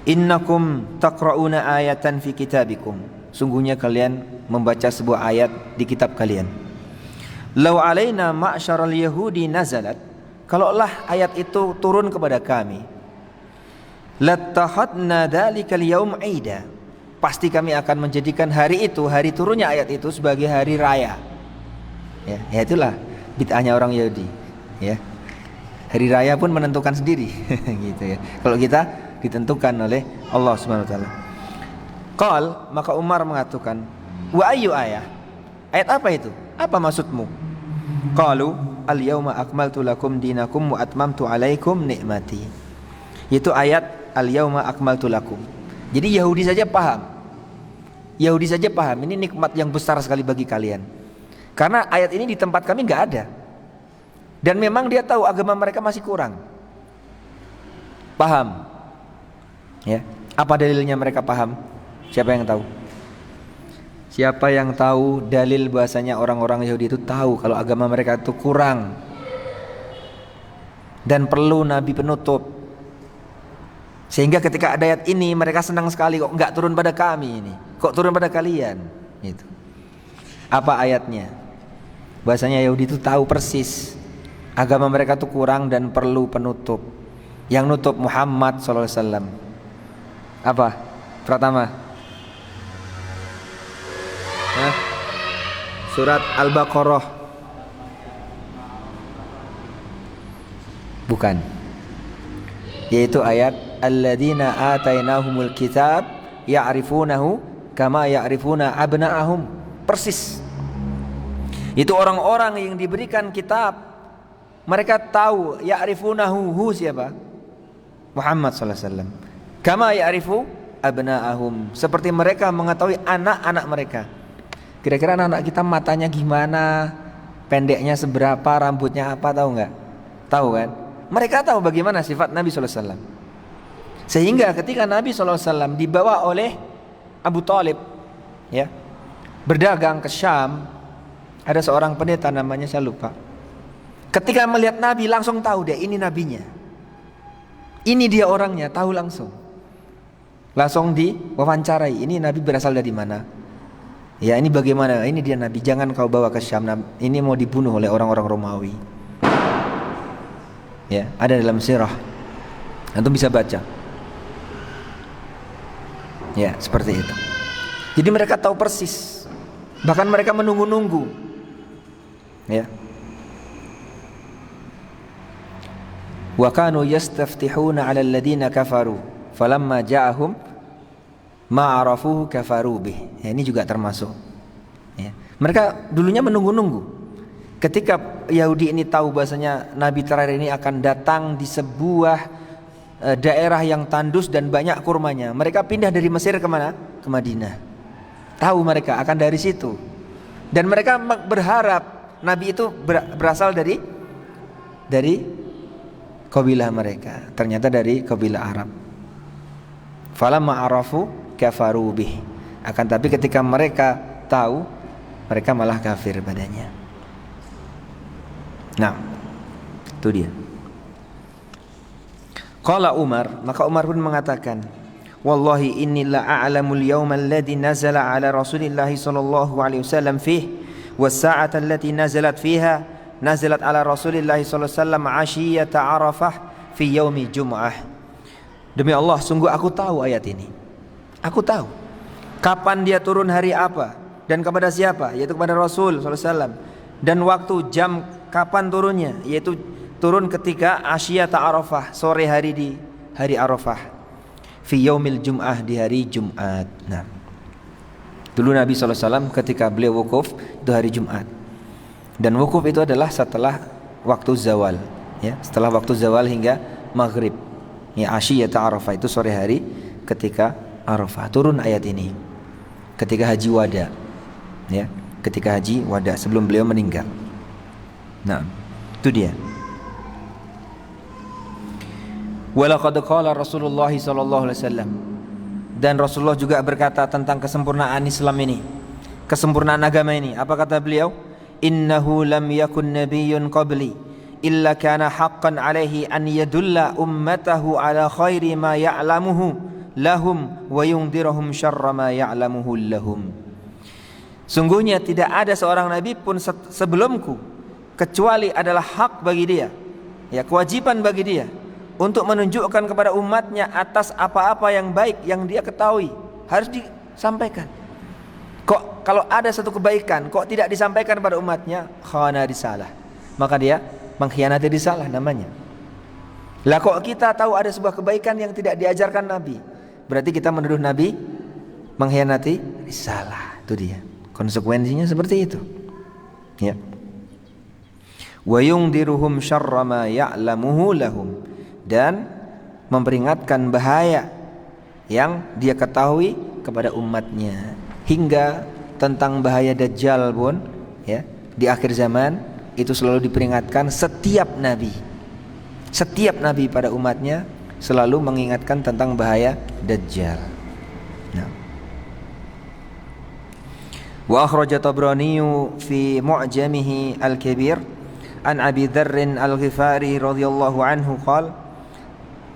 innakum taqra'una ayatan fi kitabikum, sungguhnya kalian membaca sebuah ayat di kitab kalian. Lau alaina ma'syaral yahudi nazalat, kalaulah ayat itu turun kepada kami, lattahadna dzalikal yaum aida, pasti kami akan menjadikan hari itu, hari turunnya ayat itu, sebagai hari raya. Ya itulah bid'ahnya orang Yahudi, ya. Hari raya pun menentukan sendiri gitu ya. Kalau kita ditentukan oleh Allah Subhanahu wa taala. Qal, maka Umar mengatakan, wa ayyu ayah? Ayat apa itu? Apa maksudmu? Qalu, al yauma akmaltu lakum dinakum wa atmamtu alaikum nikmati. Itu ayat al yauma akmaltu lakum. Jadi Yahudi saja paham. Yahudi saja paham, ini nikmat yang besar sekali bagi kalian. Karena ayat ini di tempat kami enggak ada. Dan memang dia tahu agama mereka masih kurang. Paham? Ya. Apa dalilnya mereka paham? Siapa yang tahu? Siapa yang tahu dalil bahasanya orang-orang Yahudi itu tahu kalau agama mereka itu kurang dan perlu nabi penutup. Sehingga ketika ada ayat ini mereka senang sekali, kok enggak turun pada kami ini, kok turun pada kalian gitu. Apa ayatnya? Bahasanya Yahudi itu tahu persis agama mereka itu kurang dan perlu penutup. Yang nutup Muhammad SAW. Apa? Pertama, surat Al-Baqarah. Bukan. Yaitu ayat alladzina atainahumul kitab ya'rifunahu kama ya'rifuna abna'ahum. Persis. Itu orang-orang yang diberikan kitab, mereka tahu ya'rifunahu, siapa? Muhammad sallallahu alaihi wasallam. Kama ya'rifu abna'ahum, seperti mereka mengetahui anak-anak mereka. Kira-kira anak-anak kita matanya gimana, pendeknya seberapa, rambutnya apa, tahu enggak? Tahu kan? Mereka tahu bagaimana sifat Nabi sallallahu alaihi wasallam. Sehingga ketika Nabi sallallahu alaihi wasallam dibawa oleh Abu Thalib, ya, berdagang ke Syam, ada seorang pendeta namanya, saya lupa. Ketika melihat Nabi langsung tahu dia ini nabinya. Ini dia orangnya, tahu langsung. Langsung diwawancarai, ini Nabi berasal dari mana? Ya, ini bagaimana? Ini dia Nabi, jangan kau bawa ke Syam. Ini mau dibunuh oleh orang-orang Romawi. Ya, ada dalam sirah. Antum bisa baca. Ya, seperti itu. Jadi mereka tahu persis. Bahkan mereka menunggu-nunggu. Ya. Wa kanu yastaftihuna 'ala alladziina kafaru falamma ja'ahum ma 'arafuhu kafaru bih. Ya, ini juga termasuk. Ya. Mereka dulunya menunggu-nunggu. Ketika Yahudi ini tahu bahasanya Nabi terakhir ini akan datang di sebuah daerah yang tandus dan banyak kurmanya, mereka pindah dari Mesir ke mana? Ke Madinah. Tahu mereka akan dari situ. Dan mereka berharap Nabi itu berasal dari kabilah mereka, ternyata dari kabilah Arab. Falamma arafu kafaru bih. Akan tapi ketika mereka tahu, mereka malah kafir padanya. Nah, itu dia. Qala Umar, maka Umar pun mengatakan, wallahi inni la a'lamul yawma alladhi nazala ala Rasulillah sallallahu alaihi wasallam fihi was sa'ata allati nazalat fiha nazalat ala Rasulillah sallallahu alaihi wasallam 'ashiyata Arafah fi yaumi Jum'ah. Demi Allah, sungguh aku tahu ayat ini. Aku tahu kapan dia turun, hari apa, dan kepada siapa, yaitu kepada Rasul sallallahu alaihi wasallam, dan waktu jam kapan turunnya, yaitu turun ketika Ashiyata Arafah, sore hari di hari Arafah, fi yaumil Jum'ah, di hari Jumat. Nah, dulu Nabi SAW ketika beliau wukuf itu hari Jumat, dan wukuf itu adalah setelah waktu zawal, ya, setelah waktu zawal hingga maghrib. Ya, Ashiyata Arafah itu sore hari ketika Arafah. Turun ayat ini ketika haji wada, ya, ketika haji wada sebelum beliau meninggal. Nah, itu dia. Walaqad qala Rasulullah sallallahu alaihi wasallam, dan Rasulullah juga berkata tentang kesempurnaan Islam ini, kesempurnaan agama ini. Apa kata beliau? Innahu lam yakun nabiyyun qabli illa kana haqqan alaihi an yadulla ummatahu ala khairi ma ya'lamuhu lahum wa yundirahum syarra ma ya'lamuhu lahum. Sungguhnya tidak ada seorang nabi pun sebelumku kecuali adalah hak bagi dia, ya, kewajiban bagi dia untuk menunjukkan kepada umatnya atas apa-apa yang baik yang dia ketahui, harus disampaikan. Kok kalau ada satu kebaikan kok tidak disampaikan pada umatnya, khana risalah, maka dia mengkhianati risalah namanya. Lah kok kita tahu ada sebuah kebaikan yang tidak diajarkan Nabi, berarti kita menuduh Nabi mengkhianati risalah. Itu dia, konsekuensinya seperti itu, ya. Wa yungdiruhum syarra ma ya'lamuhu lahum, dan memperingatkan bahaya yang dia ketahui kepada umatnya, hingga tentang bahaya Dajjal pun, ya, di akhir zaman itu selalu diperingatkan setiap nabi pada umatnya selalu mengingatkan tentang bahaya Dajjal. Nah. Wa akhraja Tabrani fi Mu'jamihi al-Kabir an Abi Dzarr al-Ghifari radhiyallahu anhu qala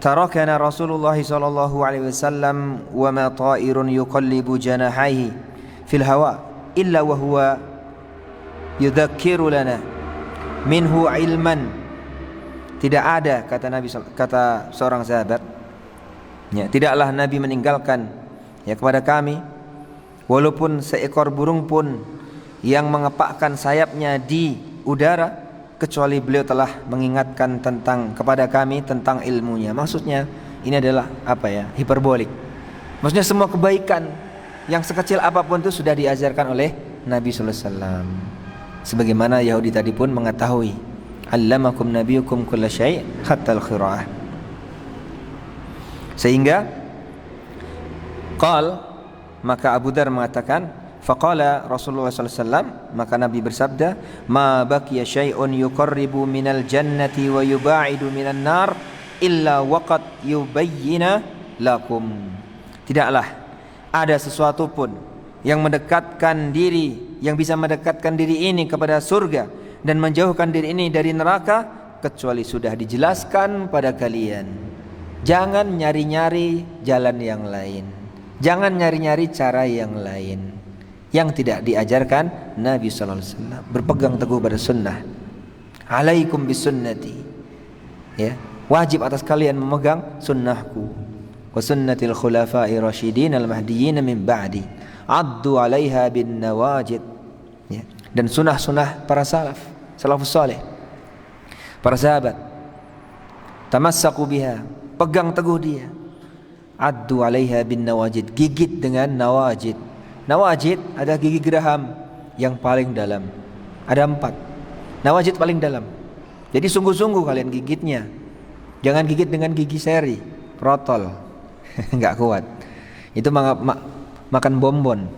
tarakana Rasulullah sallallahu alaihi wasallam wa ma ta'irun yuqallibu janahihi fil hawa illa wa huwa yudhakkiru lana minhu ilman. Tidak ada, kata seorang sahabat, ya, tidaklah Nabi meninggalkan, ya, kepada kami walaupun seekor burung pun yang mengepakkan sayapnya di udara, kecuali beliau telah mengingatkan kepada kami tentang ilmunya. Maksudnya ini adalah apa, ya, hiperbolik. Maksudnya semua kebaikan yang sekecil apapun itu sudah diajarkan oleh Nabi sallallahu alaihi wasallam. Sebagaimana Yahudi tadi pun mengetahui, allamakum nabiyukum kulla syai' hatta al-qira'ah. Sehingga maka Abu Dzar mengatakan, faqala Rasulullah sallallahu alaihi wasallam, maka Nabi bersabda, ma baqiya syai'un yuqarribu minal jannati wa yuba'idu minan nar illa waqad yubayyina lakum. Tidaklah ada sesuatu pun yang bisa mendekatkan diri ini kepada surga dan menjauhkan diri ini dari neraka, kecuali sudah dijelaskan pada kalian. Jangan nyari-nyari jalan yang lain, jangan nyari-nyari cara yang lain yang tidak diajarkan Nabi sallallahu alaihi wasallam. Berpegang teguh pada sunnah. Alaikum bisunnati, ya, wajib atas kalian memegang sunnahku, wa sunnatil khulafa'i rasyidin al-mahdiyyin min ba'di addu 'alaiha bin nawajid, ya, dan sunnah-sunnah para salafus saleh, para sahabat. Tamassaku biha, pegang teguh dia. Addu 'alaiha bin nawajid, gigit dengan nawajid. Nawajid ada gigi geraham yang paling dalam. Ada 4. Nawajid paling dalam. Jadi sungguh-sungguh kalian gigitnya. Jangan gigit dengan gigi seri, protol. Enggak kuat. Itu makan bonbon.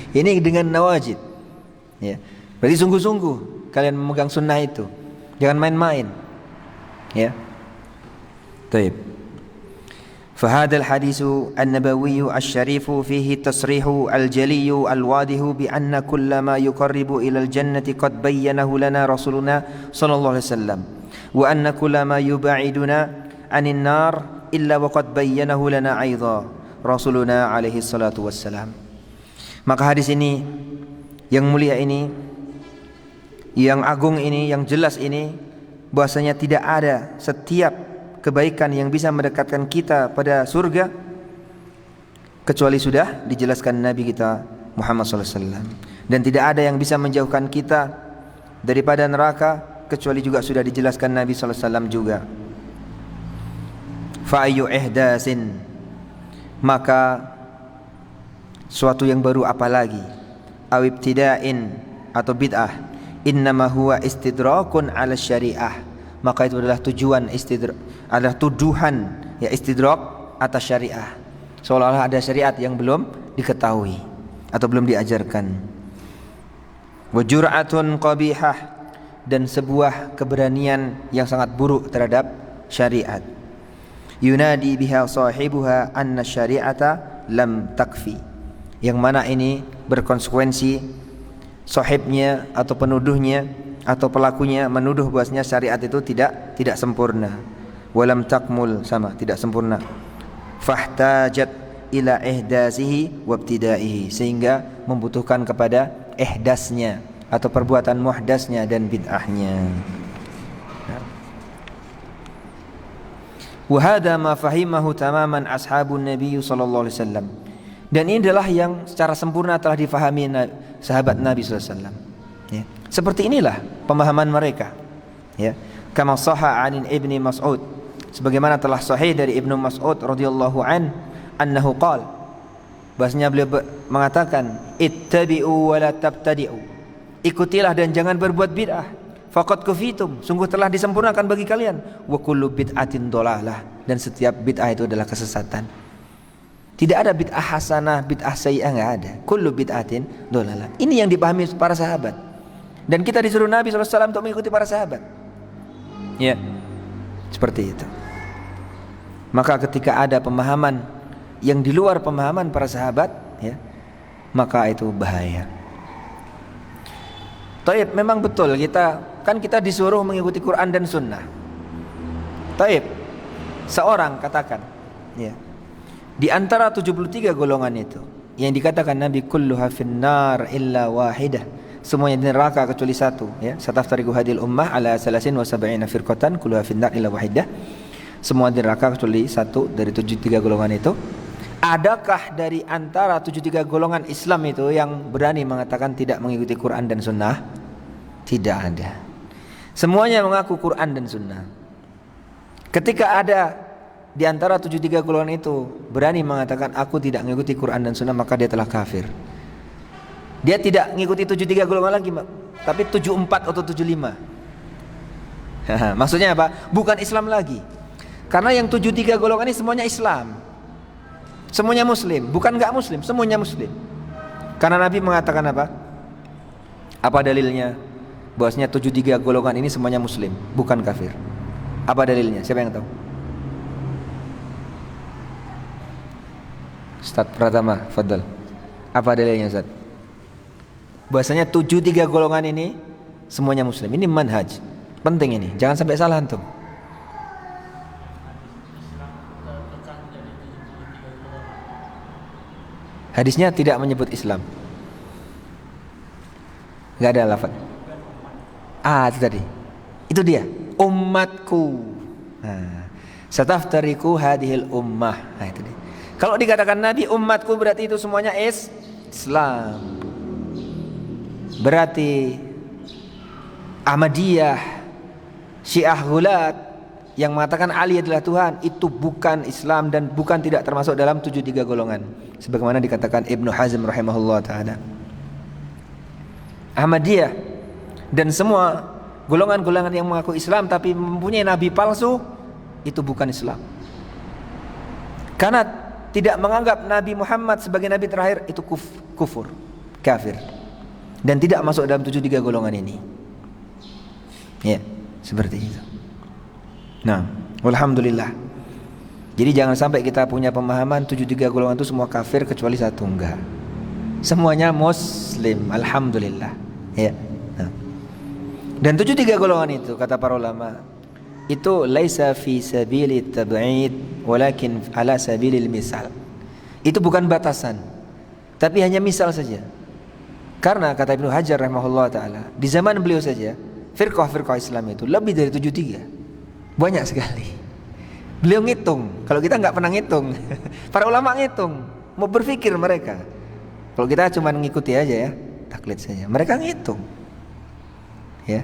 Ini dengan nawajid, ya. Berarti sungguh-sungguh kalian memegang sunnah itu. Jangan main-main, ya. Baik. فهذا الحديث النبوي الشريف فيه تصريح الجلي الواضح بأن كل ما يقرب إلى الجنة قد بينه لنا رسولنا صلى الله عليه وسلم وأن كل ما يبعدنا عن النار إلا وقد بينه لنا أيضا رسولنا عليه الصلاة والسلام. Maka hadis ini yang mulia ini, yang agung ini, yang jelas ini, bahwasanya tidak ada setiap kebaikan yang bisa mendekatkan kita pada surga kecuali sudah dijelaskan Nabi kita Muhammad SAW, dan tidak ada yang bisa menjauhkan kita daripada neraka kecuali juga sudah dijelaskan Nabi SAW juga. Fa'ayu ihdasin, maka suatu yang baru apalagi, awibtida'in atau bid'ah, innama huwa istidrakun ala syariah, maka itu adalah tujuan adalah tuduhan ya istidrak atas syariah, seolah-olah ada syariat yang belum diketahui atau belum diajarkan. Wa jur'atun qabihah, dan sebuah keberanian yang sangat buruk terhadap syariat. Yunadi biha sahibuha anna syari'ata lam takfi, yang mana ini berkonsekuensi sahibnya atau penuduhnya atau pelakunya menuduh bahwasanya syariat itu tidak sempurna. Walam takmul, sama tidak sempurna. Fahtajat ila ihdasihi wabtidaihi, sehingga membutuhkan kepada ihdasnya atau perbuatan muhdasnya dan bid'ahnya. Wa hadha ma fahimahu tamaman ashabun nabiy sallallahu alaihi wasallam, dan ini adalah yang secara sempurna telah difahami sahabat Nabi sallallahu alaihi wasallam. Ya. Seperti inilah pemahaman mereka. Ya. Kama sahha 'an Ibnu Mas'ud, sebagaimana telah sahih dari Ibnu Mas'ud radhiyallahu anhu qala, bahasanya beliau mengatakan, ittabi'u wa la tabtadi'u, ikutilah dan jangan berbuat bid'ah, faqad kufitum, sungguh telah disempurnakan bagi kalian, wa kullu bid'atin dhalalah, dan setiap bid'ah itu adalah kesesatan. Tidak ada bid'ah hasanah, bid'ah sayyi'ah, enggak ada. Kullu bid'atin dhalalah. Ini yang dipahami para sahabat, dan kita disuruh Nabi SAW untuk mengikuti para sahabat. Ya, seperti itu. Maka ketika ada pemahaman yang di luar pemahaman para sahabat, ya, maka itu bahaya. Taib, memang betul kita disuruh mengikuti Quran dan Sunnah. Taib, seorang katakan, ya, di antara 73 golongan itu yang dikatakan Nabi kulluha finnar illa wahidah, semuanya di neraka kecuali satu, ya, sataftariqu hadil ummah ala 73 firqatan kulluha finnar illa wahidah, semua di neraka kecuali satu dari 73 golongan itu. Adakah dari antara 73 golongan Islam itu yang berani mengatakan tidak mengikuti Quran dan Sunnah? Tidak ada. Semuanya mengaku Quran dan Sunnah. Ketika ada di antara 73 golongan itu berani mengatakan aku tidak mengikuti Quran dan Sunnah, maka dia telah kafir. Dia tidak mengikuti 73 golongan lagi, tapi 74 atau 75. Maksudnya apa? Bukan Islam lagi. Karena yang 73 golongan ini semuanya Islam, semuanya Muslim, bukan enggak Muslim, semuanya Muslim. Karena Nabi mengatakan apa? Apa dalilnya? Bahwasanya 73 golongan ini semuanya Muslim, bukan kafir. Apa dalilnya? Siapa yang tahu? Ustaz Pratama, fadal. Apa dalilnya Ustaz? Bahwasanya 73 golongan ini semuanya Muslim. Ini manhaj. Penting ini, jangan sampai salah antum. Hadisnya tidak menyebut Islam. Enggak ada lafaz. Itu tadi. Itu dia. Umatku. Sataftariqu hadhil ummah. Itu dia. Kalau dikatakan Nabi umatku, berarti itu semuanya Islam. Berarti Ahmadiyah, Syiah Ghulat yang mengatakan Ali adalah Tuhan, itu bukan Islam dan bukan tidak termasuk dalam 73 golongan, sebagaimana dikatakan Ibnu Hazm rahimahullah ta'ala. Ahmadiyah dan semua golongan-golongan yang mengaku Islam tapi mempunyai nabi palsu, itu bukan Islam. Karena tidak menganggap Nabi Muhammad sebagai nabi terakhir, itu kufur, kafir, dan tidak masuk dalam 73 golongan ini. Ya, seperti itu. Nah, alhamdulillah. Jadi jangan sampai kita punya pemahaman 73 golongan itu semua kafir kecuali satu, enggak. Semuanya muslim, alhamdulillah. Ya. Nah. Dan 73 golongan itu kata para ulama itu laisa fi sabili tab'id walakin ala sabilil misal. Itu bukan batasan, tapi hanya misal saja. Karena kata Ibnu Hajar rahimahullah taala, di zaman beliau saja firqah-firqah Islam itu lebih dari 73. Banyak sekali. Beliau ngitung, kalau kita nggak pernah ngitung. Para ulama ngitung, mau berpikir mereka. Kalau kita cuma ngikuti aja ya, taklid saja. Mereka ngitung. Ya.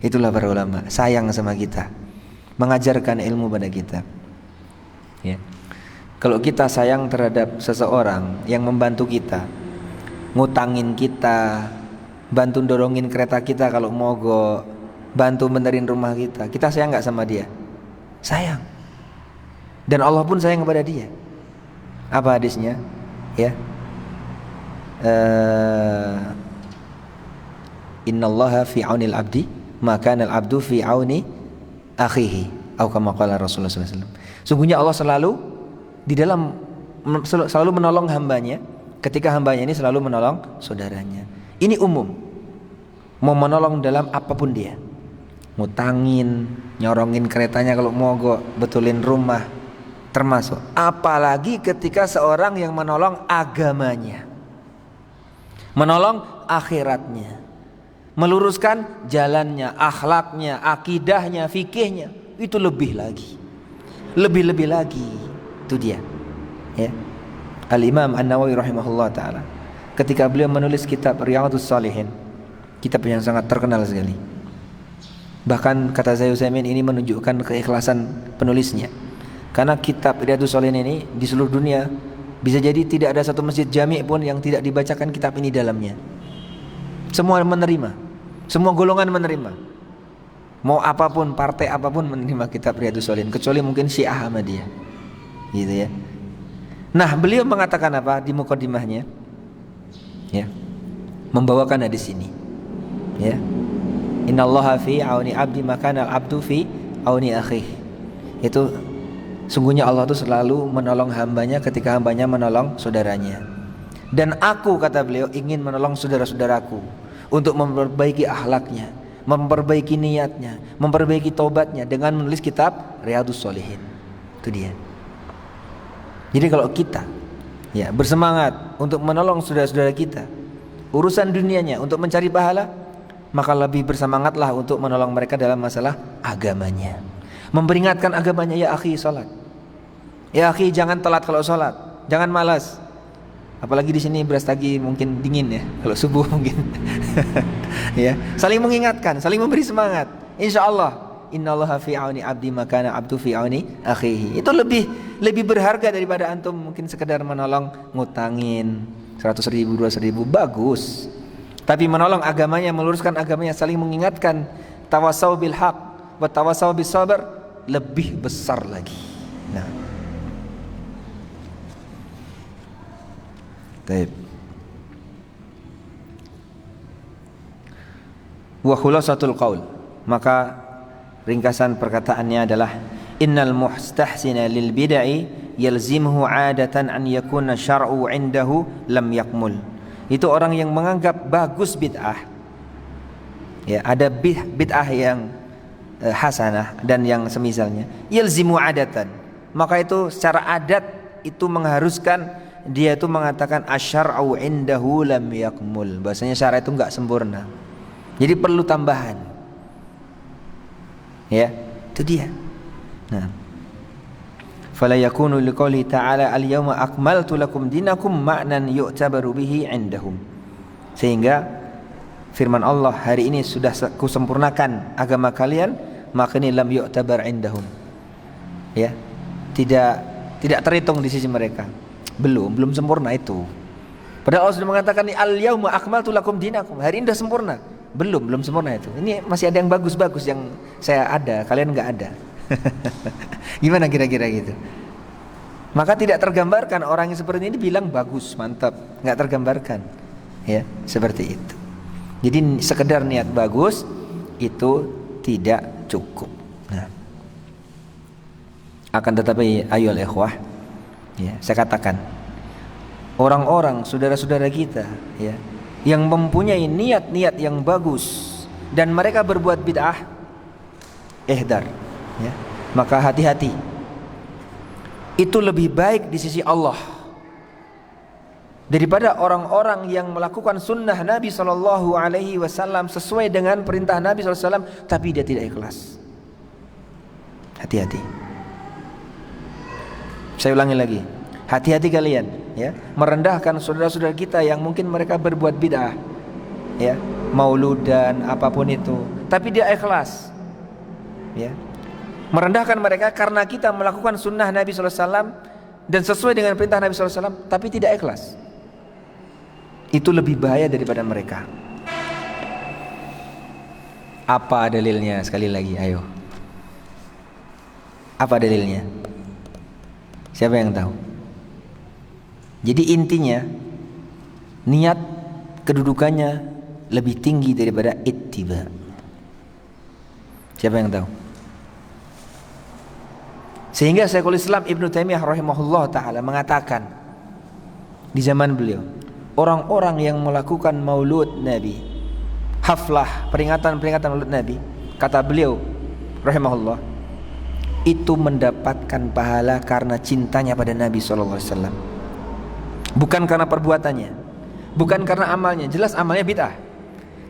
Itulah para ulama, sayang sama kita, mengajarkan ilmu pada kita. Ya. Kalau kita sayang terhadap seseorang yang membantu kita, ngutangin kita, bantu dorongin kereta kita kalau mogok, bantu benerin rumah kita, kita sayang nggak sama dia? Sayang. Dan Allah pun sayang kepada dia. Apa hadisnya? Ya. Innallaha fi aunil abdi, maka al abdu fi auni akhihi, atau kama qala Rasulullah sallallahu alaihi wasallam. Sungguhnya Allah selalu menolong hambanya ketika hambanya ini selalu menolong saudaranya. Ini umum. Mau menolong dalam apapun dia. Ngutangin, nyorongin keretanya kalau mogok, betulin rumah, termasuk. Apalagi ketika seorang yang menolong agamanya, menolong akhiratnya, meluruskan jalannya, akhlaknya, akidahnya, fikihnya, itu lebih lagi, lebih lagi. Itu dia. Ya. Al-Imam An-Nawawi rahimahullah ta'ala ketika beliau menulis kitab Riyadhus Shalihin, kitab yang sangat terkenal sekali. Bahkan kata Syekh Utsaimin ini menunjukkan keikhlasan penulisnya. Karena kitab Riyadhus Shalihin ini di seluruh dunia bisa jadi tidak ada satu masjid jami' pun yang tidak dibacakan kitab ini dalamnya. Semua menerima, semua golongan menerima. Mau apapun, partai apapun menerima kitab Riyadhus Shalihin, kecuali mungkin Syiah Ahmadiyah. Gitu ya. Nah, beliau mengatakan apa di mukadimahnya? Ya. Membawakan hadis ini. Ya. Innallaha fi auni abdi makana al-abdu fi auni akhih. Itu sungguhnya Allah itu selalu menolong hambanya ketika hambanya menolong saudaranya. Dan aku, kata beliau, ingin menolong saudara-saudaraku untuk memperbaiki akhlaknya, memperbaiki niatnya, memperbaiki taubatnya dengan menulis kitab Riyadhus Shalihin. Itu dia. Jadi kalau kita ya bersemangat untuk menolong saudara-saudara kita, urusan dunianya untuk mencari pahala, maka lebih bersemangatlah untuk menolong mereka dalam masalah agamanya. Memperingatkan agamanya, ya akhi salat. Ya akhi jangan telat kalau salat, jangan malas. Apalagi di sini Brastagi mungkin dingin ya, kalau subuh mungkin. Ya, saling mengingatkan, saling memberi semangat. Insyaallah innallaha fi auni abdi makana abdu fi auni akhihi. Itu lebih berharga daripada antum mungkin sekedar menolong ngutangin 100.000, 200.000, bagus. Tapi menolong agamanya, meluruskan agamanya, saling mengingatkan, tawasau bil haq wa tawasau bis sabr, lebih besar lagi. Nah. Baik. Wa khulasatul qaul, maka ringkasan perkataannya adalah innal mustahsina lil bid'i yalzimhu 'adatan an yakuna syar'u 'indahu lam yakmul. Itu orang yang menganggap bagus bid'ah. Ya, ada bid'ah yang hasanah dan yang semisalnya. Yalzimu 'adatan. Maka itu secara adat itu mengharuskan dia itu mengatakan asyar'u 'indahu lam yakmul. Bahasanya syara itu enggak sempurna. Jadi perlu tambahan. Ya, itu dia. Nah, fala yakunu liqouli ta'ala al-yawma akmaltu lakum dinakum ma'nan yu'tabaru bihi 'indahum. Sehingga firman Allah, hari ini sudah kusempurnakan agama kalian, maka ini lam yu'tabar 'indahum. Ya, tidak terhitung di sisi mereka. Belum sempurna itu. Padahal Allah sudah mengatakan al-yawma akmaltu lakum dinakum. Hari ini sudah sempurna. Belum sempurna itu. Ini masih ada yang bagus-bagus yang saya ada, kalian enggak ada. Gimana kira-kira gitu? Maka tidak tergambarkan orang yang seperti ini bilang bagus, mantap, enggak tergambarkan. Ya, seperti itu. Jadi sekedar niat bagus itu tidak cukup. Nah. Akan tetapi ayolah ikhwah, ya, saya katakan orang-orang saudara-saudara kita, ya, yang mempunyai niat-niat yang bagus dan mereka berbuat bid'ah, ihdar, ya, maka hati-hati. Itu lebih baik di sisi Allah daripada orang-orang yang melakukan sunnah Nabi SAW sesuai dengan perintah Nabi SAW, tapi dia tidak ikhlas. Hati-hati. Saya ulangi lagi, hati-hati kalian, ya, merendahkan saudara-saudara kita yang mungkin mereka berbuat bid'ah, ya, maulud dan apapun itu, tapi dia ikhlas, ya. Merendahkan mereka karena kita melakukan sunnah Nabi SAW dan sesuai dengan perintah Nabi SAW, tapi tidak ikhlas. Itu lebih bahaya daripada mereka. Apa dalilnya? Sekali lagi, ayo. Apa dalilnya? Siapa yang tahu? Jadi intinya, niat kedudukannya lebih tinggi daripada ittiba. Siapa yang tahu? Sehingga Syekhul Islam Ibnu Taimiyah rahimahullah ta'ala mengatakan di zaman beliau, orang-orang yang melakukan maulud Nabi, haflah, peringatan maulud Nabi, kata beliau rahimahullah, itu mendapatkan pahala karena cintanya pada Nabi SAW, bukan karena perbuatannya, bukan karena amalnya. Jelas amalnya bid'ah,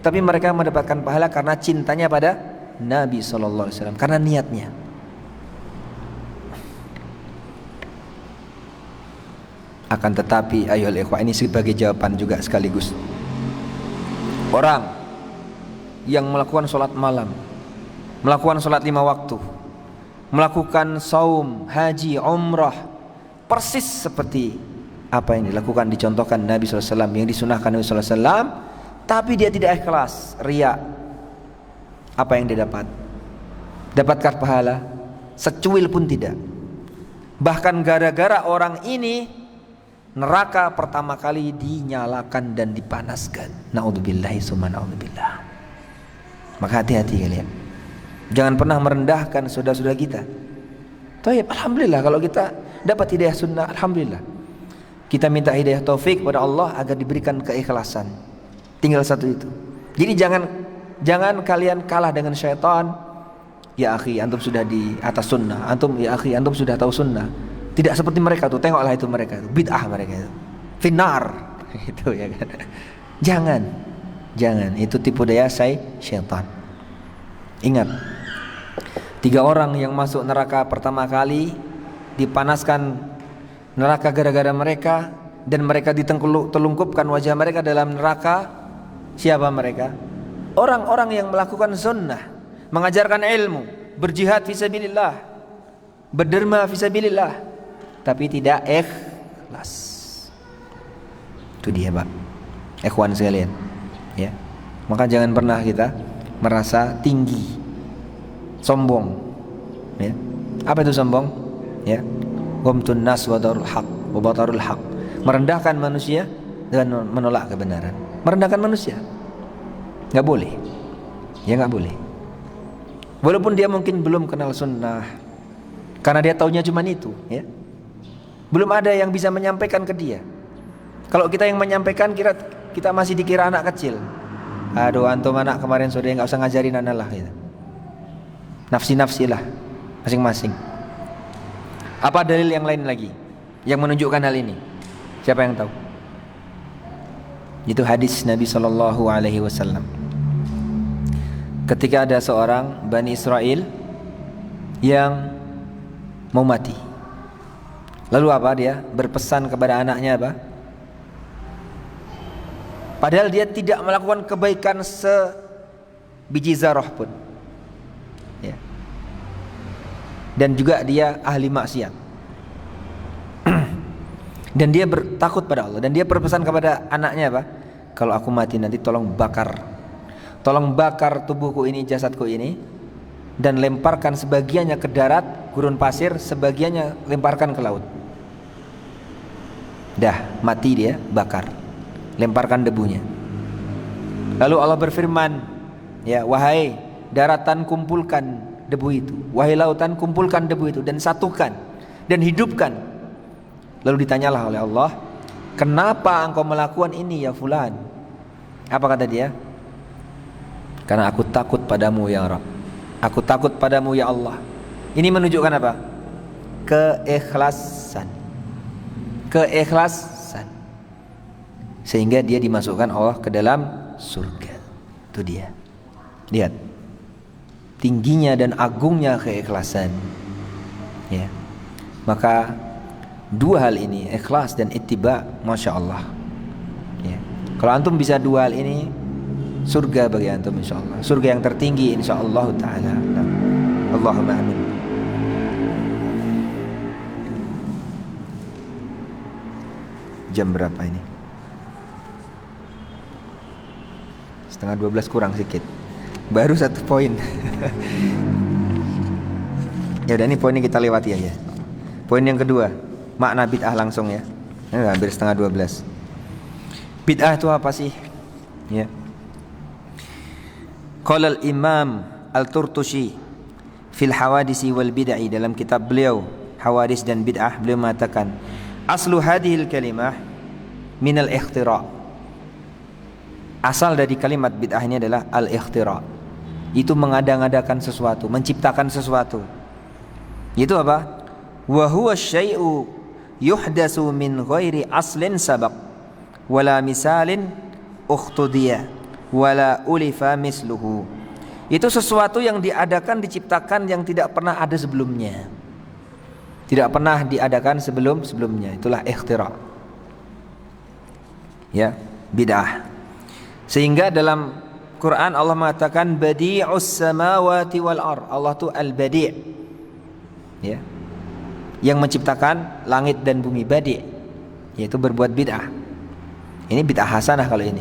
tapi mereka mendapatkan pahala karena cintanya pada Nabi SAW, karena niatnya. Akan tetapi ayolah ikhwah, ini sebagai jawaban juga sekaligus, orang yang melakukan sholat malam, melakukan sholat 5 waktu, melakukan saum, haji, umrah, persis seperti apa yang dilakukan, dicontohkan Nabi SAW, yang disunahkan Nabi SAW, tapi dia tidak ikhlas, riya, apa yang dia dapat? Dapatkah pahala? Secuil pun tidak. Bahkan gara-gara orang ini neraka pertama kali dinyalakan dan dipanaskan. Na'udzubillahi summa na'udzubillah. Maka hati-hati kalian, jangan pernah merendahkan saudara-saudara kita. Taib, alhamdulillah kalau kita dapat hidayah sunnah, alhamdulillah. Kita minta hidayah taufik pada Allah agar diberikan keikhlasan. Tinggal satu itu. Jadi jangan kalian kalah dengan syaitan. Ya akhi, antum sudah di atas sunnah. Antum, ya akhi, antum sudah tahu sunnah. Tidak seperti mereka tuh, tengoklah itu mereka itu, bid'ah mereka itu, finnar, itu ya kan. Jangan, itu tipu daya syaitan. Ingat, 3 orang yang masuk neraka pertama kali, dipanaskan neraka gara-gara mereka, dan mereka ditelungkupkan wajah mereka dalam neraka. Siapa mereka? Orang-orang yang melakukan sunnah, mengajarkan ilmu, berjihad fisabilillah, berderma fisabilillah, tapi tidak ikhlas. Itu dia, Pak. Ikhwan sekalian, ya. Maka jangan pernah kita merasa tinggi, sombong, ya. Apa itu sombong? Ya. Ghamtun nas wa darul haq wa batarul haq. Merendahkan manusia dan menolak kebenaran. Merendahkan manusia enggak boleh. Ya enggak boleh. Walaupun dia mungkin belum kenal sunnah, karena dia taunya cuma itu, ya. Belum ada yang bisa menyampaikan ke dia. Kalau kita yang menyampaikan, kita masih dikira anak kecil. Aduh, antum anak kemarin sore nggak usah ngajarin anak lah, gitu. Nafsi lah masing-masing. Apa dalil yang lain lagi yang menunjukkan hal ini? Siapa yang tahu? Itu hadis Nabi SAW. Ketika ada seorang Bani Israel yang mau mati, lalu apa? Dia berpesan kepada anaknya apa? Padahal dia tidak melakukan kebaikan sebiji zarah pun, ya. Dan juga dia ahli maksiat. Dan dia takut pada Allah, dan dia berpesan kepada anaknya apa? Kalau aku mati nanti tolong bakar tubuhku ini, jasadku ini, dan lemparkan sebagiannya ke darat, gurun pasir, sebagiannya lemparkan ke laut. Dah mati dia, bakar, lemparkan debunya. Lalu Allah berfirman, ya, wahai daratan, kumpulkan debu itu. Wahai lautan, kumpulkan debu itu dan satukan dan hidupkan. Lalu ditanyalah oleh Allah, kenapa engkau melakukan ini ya fulan? Apa kata dia? Karena aku takut padamu ya Rabb. Aku takut padamu ya Allah. Ini menunjukkan apa? Keikhlasan. Keikhlasan. Sehingga dia dimasukkan Allah ke dalam surga. Itu dia. Lihat tingginya dan agungnya keikhlasan. Ya. Maka dua hal ini, ikhlas dan ittiba, masya Allah. Ya. Kalau antum bisa dua hal ini, surga bagi antum insya Allah. Surga yang tertinggi insya Allah Ta'ala. Nah. Allahumma amin. Jam berapa ini? 11:30 kurang sedikit. Baru 1 poin. Ya udah, ini poinnya kita lewati aja. Poin yang kedua, makna bid'ah langsung ya. Ini hampir 11:30. Bid'ah itu apa sih? Ya. Qala al-Imam Al-Turtushi fil Hawadisi wal Bid'ah, dalam kitab beliau Hawadis dan Bid'ah, beliau mengatakan aslu hadhil kalimah minal ikhtira'. Asal dari kalimat bid'ah ini adalah al-ikhtira'. Itu mengada-ngadakan sesuatu, menciptakan sesuatu. Itu apa? Wa huwa syai'u yuhdatsu min ghairi aslin sabaq wala misalin ukhtudiya wala ulifa misluhu. Itu sesuatu yang diadakan, diciptakan yang tidak pernah ada sebelumnya. Tidak pernah diadakan sebelumnya. Itulah ikhtira'. Ya, bid'ah. Sehingga dalam Quran Allah mengatakan badi'us samawati wal ard. Allah itu al-badi'. Ya. Yang menciptakan langit dan bumi, badi', yaitu berbuat bid'ah. Ini bid'ah hasanah kalau ini.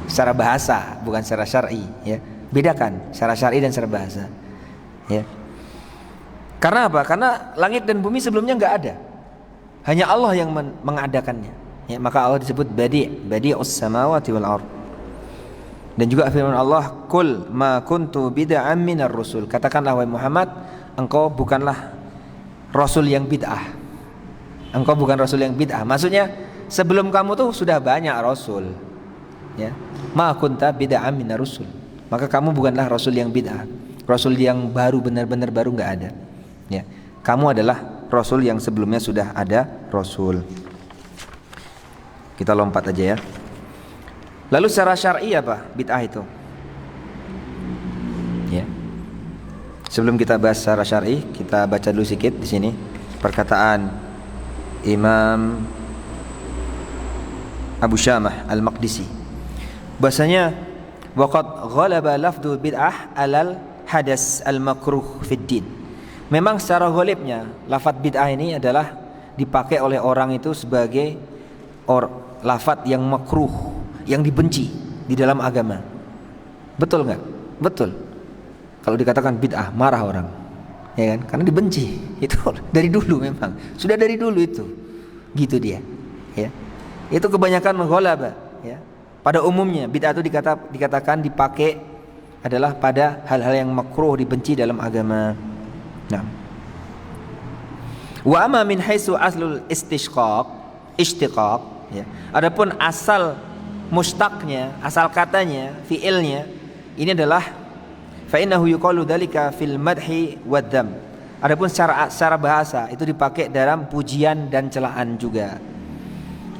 Secara bahasa, bukan secara syar'i, ya. Bedakan secara syar'i dan secara bahasa. Ya. Karena apa? Karena langit dan bumi sebelumnya enggak ada. Hanya Allah yang mengadakannya. Ya, maka Allah disebut badi', badi'us samawati wal ard. Dan juga firman Allah, "Qul ma kuntu bid'an minar rusul." Katakanlah wahai Muhammad, engkau bukanlah rasul yang bid'ah. Engkau bukan rasul yang bid'ah. Maksudnya sebelum kamu tuh sudah banyak rasul. Ya. Ma kunta bid'an minar rusul. Maka kamu bukanlah rasul yang bid'ah. Rasul yang baru, benar-benar baru enggak ada. Ya. Kamu adalah rasul yang sebelumnya sudah ada rasul. Kita lompat aja ya. Lalu secara syar'i apa bid'ah itu? Ya. Sebelum kita bahas secara syar'i, kita baca dulu sedikit di sini perkataan Imam Abu Syamah Al-Maqdisi. Bahasanya waqad ghalaba lafdhu bid'ah alal hadas al-makruh fid din. Memang secara ghalibnya lafaz bid'ah ini adalah dipakai oleh orang itu sebagai lafaz yang makruh, yang dibenci di dalam agama. Betul nggak? Betul. Kalau dikatakan bid'ah, marah orang, ya kan? Karena dibenci. Itu dari dulu memang. Sudah dari dulu itu. Gitu dia. Ya. Itu kebanyakan ghalaba, ya. Pada umumnya bid'ah itu dikatakan dipakai adalah pada hal-hal yang makruh, dibenci dalam agama. Nah. Wa amma min haitsu aslul istiqaq, ya. Adapun asal mustaqnya, asal katanya, fiilnya, ini adalah fa innahu yuqalu dzalika fil madhi wad dzam. Adapun secara bahasa itu dipakai dalam pujian dan celaan juga.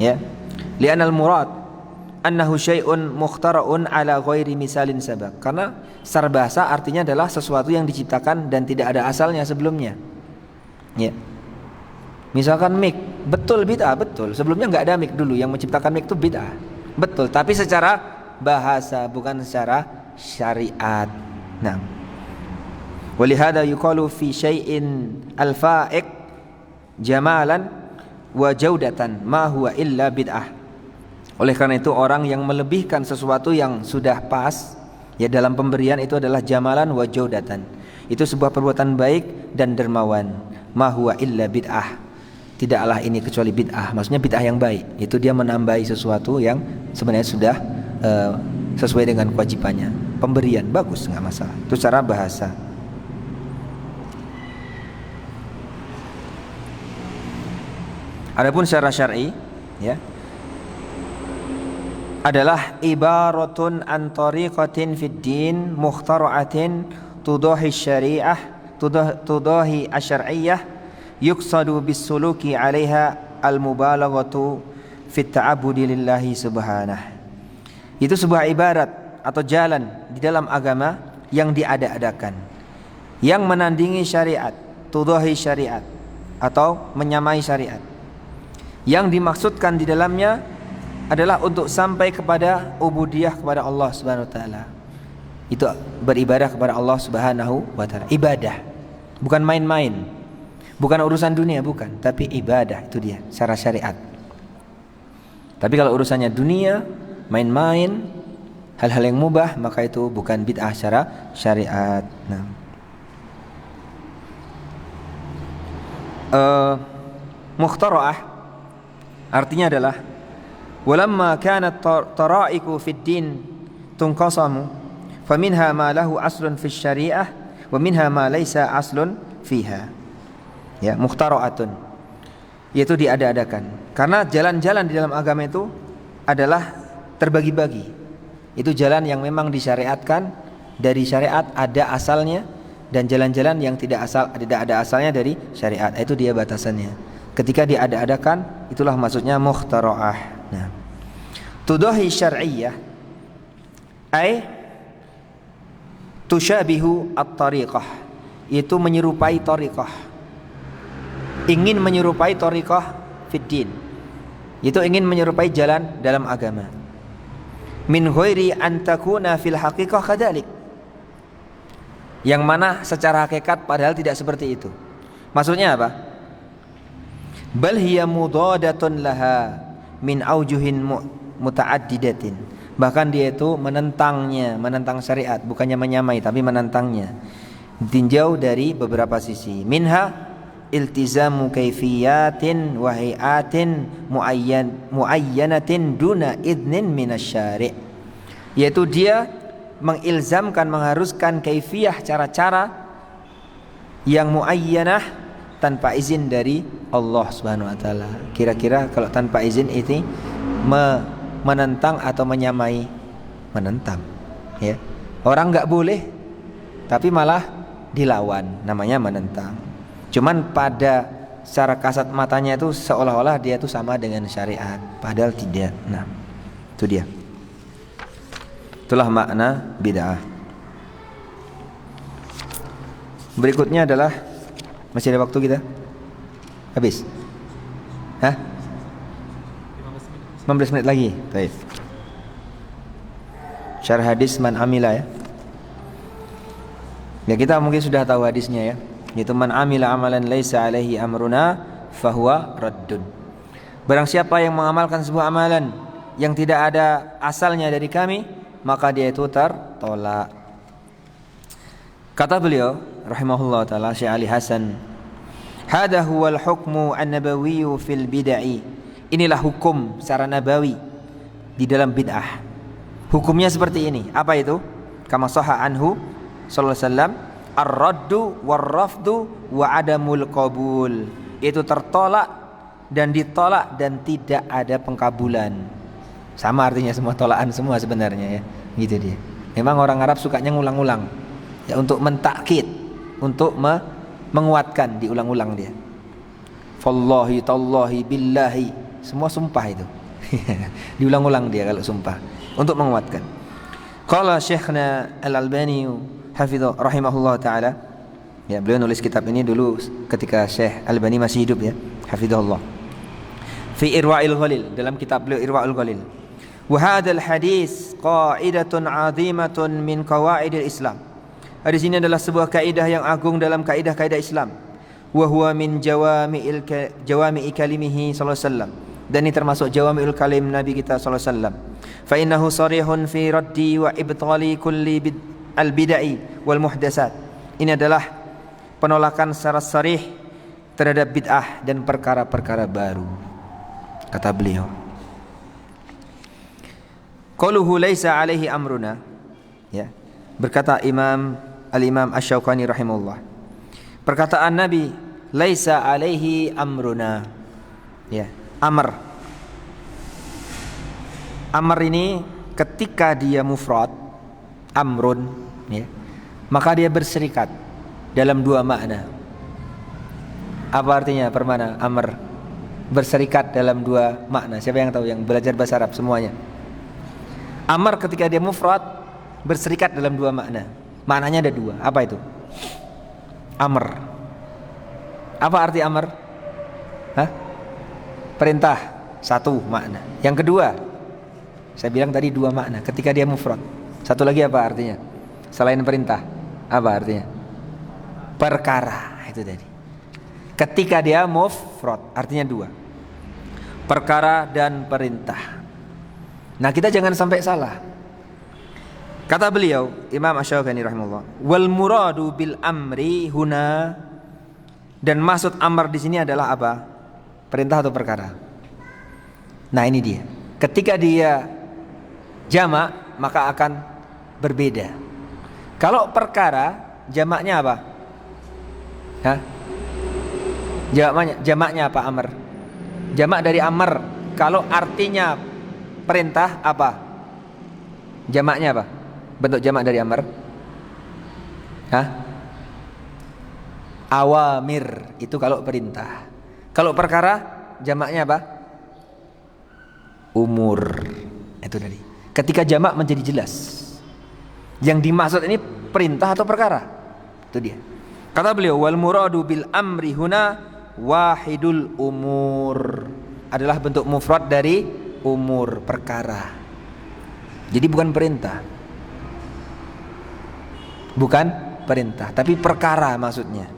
Ya. Li'anal murad annahu syai'un mukhtara'un ala ghairi misalin sabaq. Karena secara bahasa artinya adalah sesuatu yang diciptakan dan tidak ada asalnya sebelumnya. Ya. Misalkan mic, betul bid'ah, betul. Sebelumnya enggak ada mic dulu, yang menciptakan mic itu bid'ah. Betul, tapi secara bahasa bukan secara syariat. Nah, walihada yuqalu fi syai'in al-fa'iq jamalan wa jaudatan ma huwa illa bid'ah. Oleh karena itu orang yang melebihkan sesuatu yang sudah pas ya dalam pemberian itu adalah jamalan wa jaudatan. Itu sebuah perbuatan baik dan dermawan. Ma huwa illa bid'ah. Tidaklah ini kecuali bid'ah. Maksudnya bid'ah yang baik. Itu dia menambahi sesuatu yang sebenarnya sudah sesuai dengan kewajibannya. Pemberian bagus, enggak masalah. Itu cara bahasa. Adapun secara syar'i, ya, adalah ibaratun an tariqatin fid din mukhtara'atin tudahi syariah tudahi asy'ariyah yuqsadu bis-suluki 'alaiha al-mubalaghatu fit ta'abbudi lillahi subhanah. Itu sebuah ibarat atau jalan di dalam agama yang diada-adakan, yang menandingi syariat, tudahi syariat atau menyamai syariat. Yang dimaksudkan di dalamnya adalah untuk sampai kepada ubudiyah kepada Allah Subhanahu wa taala. Itu beribadah kepada Allah Subhanahu wa taala. Ibadah. Bukan main-main. Bukan urusan dunia, bukan, tapi ibadah, itu dia secara syariat. Tapi kalau urusannya dunia, main-main, hal-hal yang mubah, maka itu bukan bid'ah secara syariat. Nah. Mukhtara'ah artinya adalah walamma kanat tara'iku fid din tunqasamu faminha ma lahu aslun fis syariah wa minha ma laisa aslun fiha. Ya, mukhtara'atun, yaitu diada-adakan. Karena jalan-jalan di dalam agama itu adalah terbagi-bagi. Itu jalan yang memang disyariatkan dari syariat, ada asalnya, dan jalan-jalan yang tidak ada asalnya dari syariat. Itu dia batasannya. Ketika diada-adakan, itulah maksudnya mukhtara'ah. Nah, tudahi syar'iyyah ay tusyabihu at-tariqah, itu menyerupai tariqah, ingin menyerupai tariqah fid din, itu ingin menyerupai jalan dalam agama. Min ghairi an takuna fil haqiqah kadzalik, yang mana secara hakikat padahal tidak seperti itu. Maksudnya apa? Bal hiya mudadatun laha min aujuhin mutaaddidatin, bahkan dia itu menentangnya, menentang syariat, bukannya menyamai tapi menentangnya, ditinjau dari beberapa sisi. Minha iltizamu kaifiyatin wa hay'atin muayyanatin duna idnin minasyari', yaitu dia mengilzamkan, mengharuskan kaifiyah, cara-cara yang muayyanah tanpa izin dari Allah Subhanahu wa taala. Kira-kira kalau tanpa izin itu menentang atau menyamai, menentang, ya. Orang enggak boleh tapi malah dilawan, namanya menentang. Cuman pada secara kasat matanya itu seolah-olah dia itu sama dengan syariat, padahal tidak. Nah, itu dia. Itulah makna bid'ah. Berikutnya adalah, masih ada waktu kita? Habis? Hah? 15 menit lagi. Baik. Syarah hadis man amila, ya. Ya, kita mungkin sudah tahu hadisnya, ya. Yaitu man amila amalan laisa alaihi amruna fahuwa raddun. Barang siapa yang mengamalkan sebuah amalan yang tidak ada asalnya dari kami, maka dia itu tertolak. Kata beliau rahimahullah taala, Syekh Ali Hasan, hadha huwal hukmu an-nabawiyyu fil bid'ah. Inilah hukum secara nabawi di dalam bid'ah. Hukumnya seperti ini. Apa itu? Kama sahha anhu sallallahu alaihi wasallam, ar-raddu war-rafdu wa adamul qabul. Itu tertolak dan ditolak dan tidak ada pengkabulan. Sama artinya, semua tolakan semua sebenarnya, ya. Gitu dia. Memang orang Arab sukanya ngulang-ulang, ya, untuk mentakkid, untuk menguatkan, diulang-ulang dia. Fallahi tallahi billahi, semua sumpah itu. Diulang-ulang dia kalau sumpah untuk menguatkan. Qala Syekhna Al-Albani hafidhahu rahimahullah taala, ya, beliau nulis kitab ini dulu ketika Syekh Al-Albani masih hidup, ya, hafidhahullah. Fi Irwa'il Ghalil, dalam kitab beliau Irwa'ul Ghalil. Wa hadzal hadis qa'idatun 'azimatun min qawaidil Islam. Hadis ini adalah sebuah kaidah yang agung dalam kaidah-kaidah Islam. Wa huwa min jawami'i kalimihi sallallahu alaihi wasallam. Dan ini termasuk jawami'ul kalim Nabi kita sallallahu alaihi wasallam. Fa innahu sarihun fi raddi wa ibtali kulli al-bid'ah wal muhdatsat. Ini adalah penolakan secara sarih terhadap bid'ah dan perkara-perkara baru. Kata beliau, qauluhu laisa alaihi amruna, ya. Berkata Al-Imam Asy-Syaukani rahimahullah, perkataan Nabi laisa alaihi amruna, Ya, amr. Amr ini ketika dia mufrad, amrun, ya, maka dia berserikat dalam dua makna. Apa artinya permana amr? Berserikat dalam dua makna. Siapa yang tahu, yang belajar bahasa Arab semuanya? Amr ketika dia mufrad berserikat dalam dua makna. Maknanya ada dua. Apa itu? Amr. Apa arti amr? Hah? Perintah, satu makna. Yang kedua, saya bilang tadi dua makna ketika dia mufrad. Satu lagi apa artinya? Selain perintah, apa artinya? Perkara, itu tadi. Ketika dia mufrad, artinya dua. Perkara dan perintah. Nah, kita jangan sampai salah. Kata beliau, Imam Asy-Syaukani rahimahullah, wal muradu bil amri huna, dan maksud amr di sini adalah apa? Perintah atau perkara. Nah, ini dia. Ketika dia jamak, maka akan berbeda. Kalau perkara, jamaknya apa? Hah? Jamaknya apa amr? Jamak dari amr. Kalau artinya perintah apa? Jamaknya apa? Bentuk jamak dari amr? Hah? Awamir. Itu kalau perintah. Kalau perkara, jamaknya apa? Umur. Itu tadi. Ketika jamak menjadi jelas. Yang dimaksud ini perintah atau perkara? Itu dia. Kata beliau, wal muradu bil amri huna wahidul umur. Adalah bentuk mufrad dari umur, perkara. Jadi bukan perintah. Bukan perintah, tapi perkara maksudnya.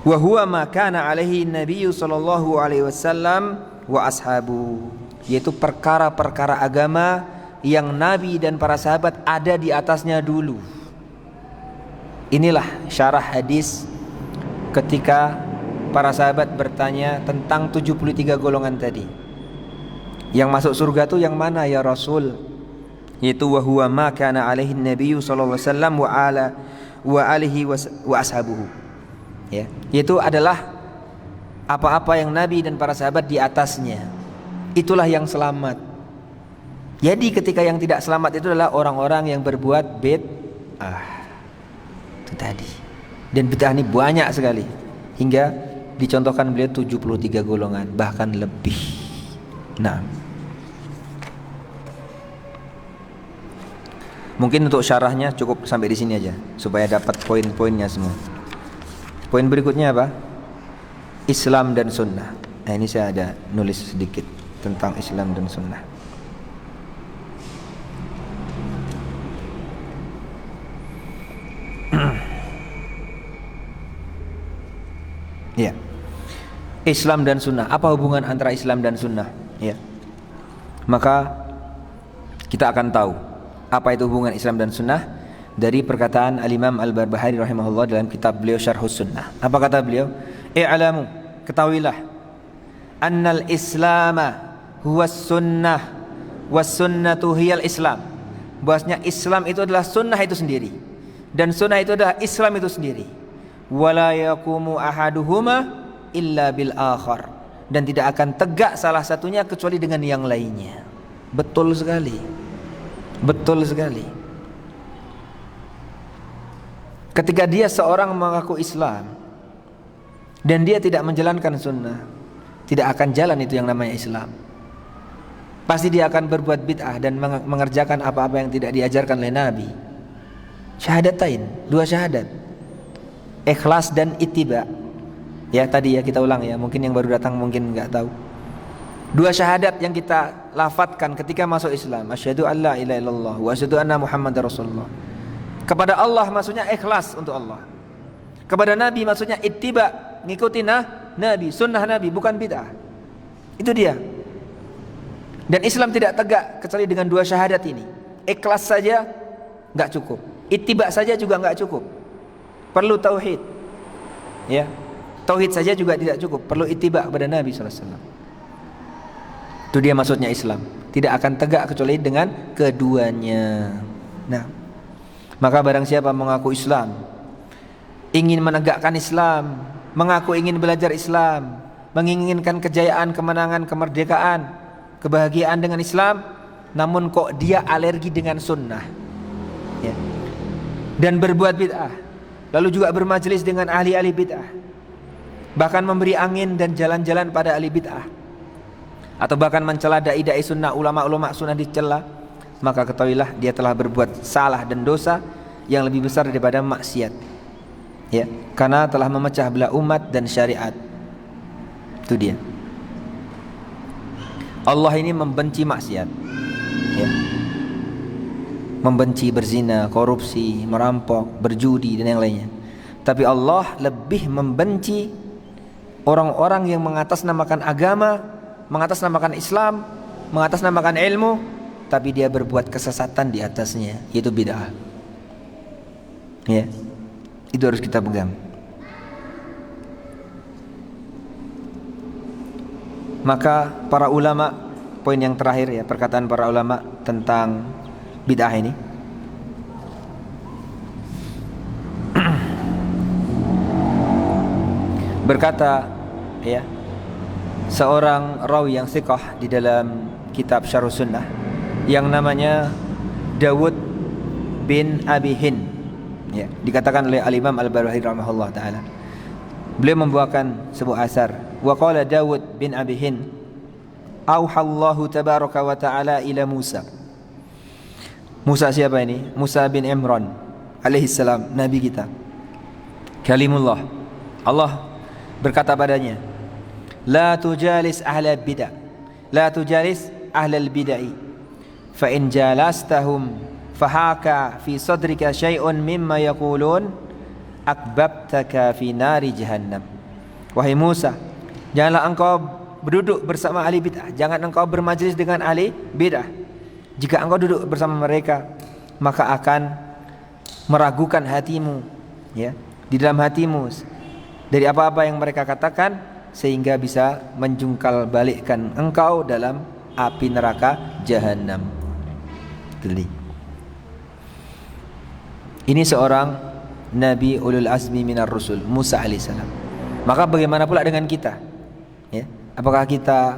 Wa huwa ma kana alaihi Nabi sallallahu alaihi wasallam wa ashabu, yaitu perkara-perkara agama yang Nabi dan para sahabat ada di atasnya dulu. Inilah syarah hadis ketika para sahabat bertanya tentang 73 golongan tadi. Yang masuk surga itu yang mana ya Rasul? Yaitu wa huwa ma kana alaihi Nabi sallallahu alaihi wasallam wa alihi wa ashabuhu. Ya, itu adalah apa-apa yang Nabi dan para sahabat di atasnya. Itulah yang selamat. Jadi ketika yang tidak selamat itu adalah orang-orang yang berbuat bid'ah. Itu tadi. Dan bid'ah ini banyak sekali. Hingga dicontohkan beliau 73 golongan, bahkan lebih. Nah, mungkin untuk syarahnya cukup sampai di sini aja supaya dapat poin-poinnya semua. Poin berikutnya apa? Islam dan sunnah. Nah, ini saya ada nulis sedikit tentang Islam dan sunnah. Ya. Islam dan sunnah. Apa hubungan antara Islam dan sunnah? Ya. Maka kita akan tahu apa itu hubungan Islam dan sunnah dari perkataan Al-Imam Al-Barbahari rahimahullah dalam kitab beliau Syarhus Sunnah. Apa kata beliau? I'lamu, ketahuilah, annal islama huwas sunnah was sunnatu hiyal islam. Bahwasanya Islam itu adalah sunnah itu sendiri dan sunnah itu adalah Islam itu sendiri. Wala yaqumu ahaduhuma illa bil akhar, dan tidak akan tegak salah satunya kecuali dengan yang lainnya. Betul sekali. Betul sekali. Ketika dia seorang mengaku Islam dan dia tidak menjalankan sunnah, tidak akan jalan itu yang namanya Islam. Pasti dia akan berbuat bid'ah dan mengerjakan apa-apa yang tidak diajarkan oleh Nabi. Syahadatain, dua syahadat, ikhlas dan ittiba. Ya tadi ya kita ulang ya, mungkin yang baru datang mungkin nggak tahu. Dua syahadat yang kita lafadzkan ketika masuk Islam, asyhadu an la ilaha illallah wa asyhadu anna muhammadar rasulullah. Kepada Allah maksudnya ikhlas untuk Allah. Kepada Nabi maksudnya ittiba, ngikuti Nabi, sunnah Nabi, bukan bid'ah. Itu dia. Dan Islam tidak tegak kecuali dengan dua syahadat ini. Ikhlas saja nggak cukup, ittiba saja juga nggak cukup. Perlu tauhid. Ya, tauhid saja juga tidak cukup. Perlu ittiba kepada Nabi SAW. Itu dia maksudnya Islam. Tidak akan tegak kecuali dengan keduanya. Nah, maka barang siapa mengaku Islam, ingin menegakkan Islam, mengaku ingin belajar Islam, menginginkan kejayaan, kemenangan, kemerdekaan, kebahagiaan dengan Islam, namun kok dia alergi dengan sunnah, ya. Dan berbuat bid'ah, lalu juga bermajelis dengan ahli-ahli bid'ah, bahkan memberi angin dan jalan-jalan pada ahli bid'ah, atau bahkan mencela dai-dai sunnah, ulama-ulama sunnah dicela, maka ketahuilah dia telah berbuat salah dan dosa yang lebih besar daripada maksiat, ya, karena telah memecah belah umat dan syariat. Itu dia. Allah ini membenci maksiat, ya. Membenci berzina, korupsi, merampok, berjudi dan yang lainnya. Tapi Allah lebih membenci orang-orang yang mengatasnamakan agama, mengatasnamakan Islam, mengatasnamakan ilmu, tapi dia berbuat kesesatan di atasnya, yaitu bid'ah. Ya, itu harus kita pegang. Maka para ulama, poin yang terakhir ya, perkataan para ulama tentang bid'ah ini. Berkata ya seorang rawi yang thiqah di dalam kitab Syarh Sunnah yang namanya Dawud bin Abi Hind, ya, dikatakan oleh Al-Imam Al-Barbahari rahimahullah taala. Beliau membawakan sebuah asar, wa qala Dawud bin Abi Hind, auhallahu tabaraka wa ta'ala ila Musa. Musa siapa ini? Musa bin Imran alaihi salam, nabi kita, kalimullah. Allah berkata padanya, la tujalis ahla bid'ah, la tujalis ahlal bid'ah, fa in jalastahum fahaka fi sadrika syai'un mimma yaqulun akbabtaka fi nari jahannam. Wahai Musa, janganlah engkau berduduk bersama ahli bid'ah, jangan engkau bermajlis dengan ahli bid'ah. Jika engkau duduk bersama mereka, maka akan meragukan hatimu, ya, di dalam hatimu dari apa-apa yang mereka katakan, sehingga bisa menjungkal balikkan engkau dalam api neraka jahanam. Geli. Ini seorang Nabi ulul azmi minar rusul, Musa alaihissalam. Maka bagaimana pula dengan kita? Ya, apakah kita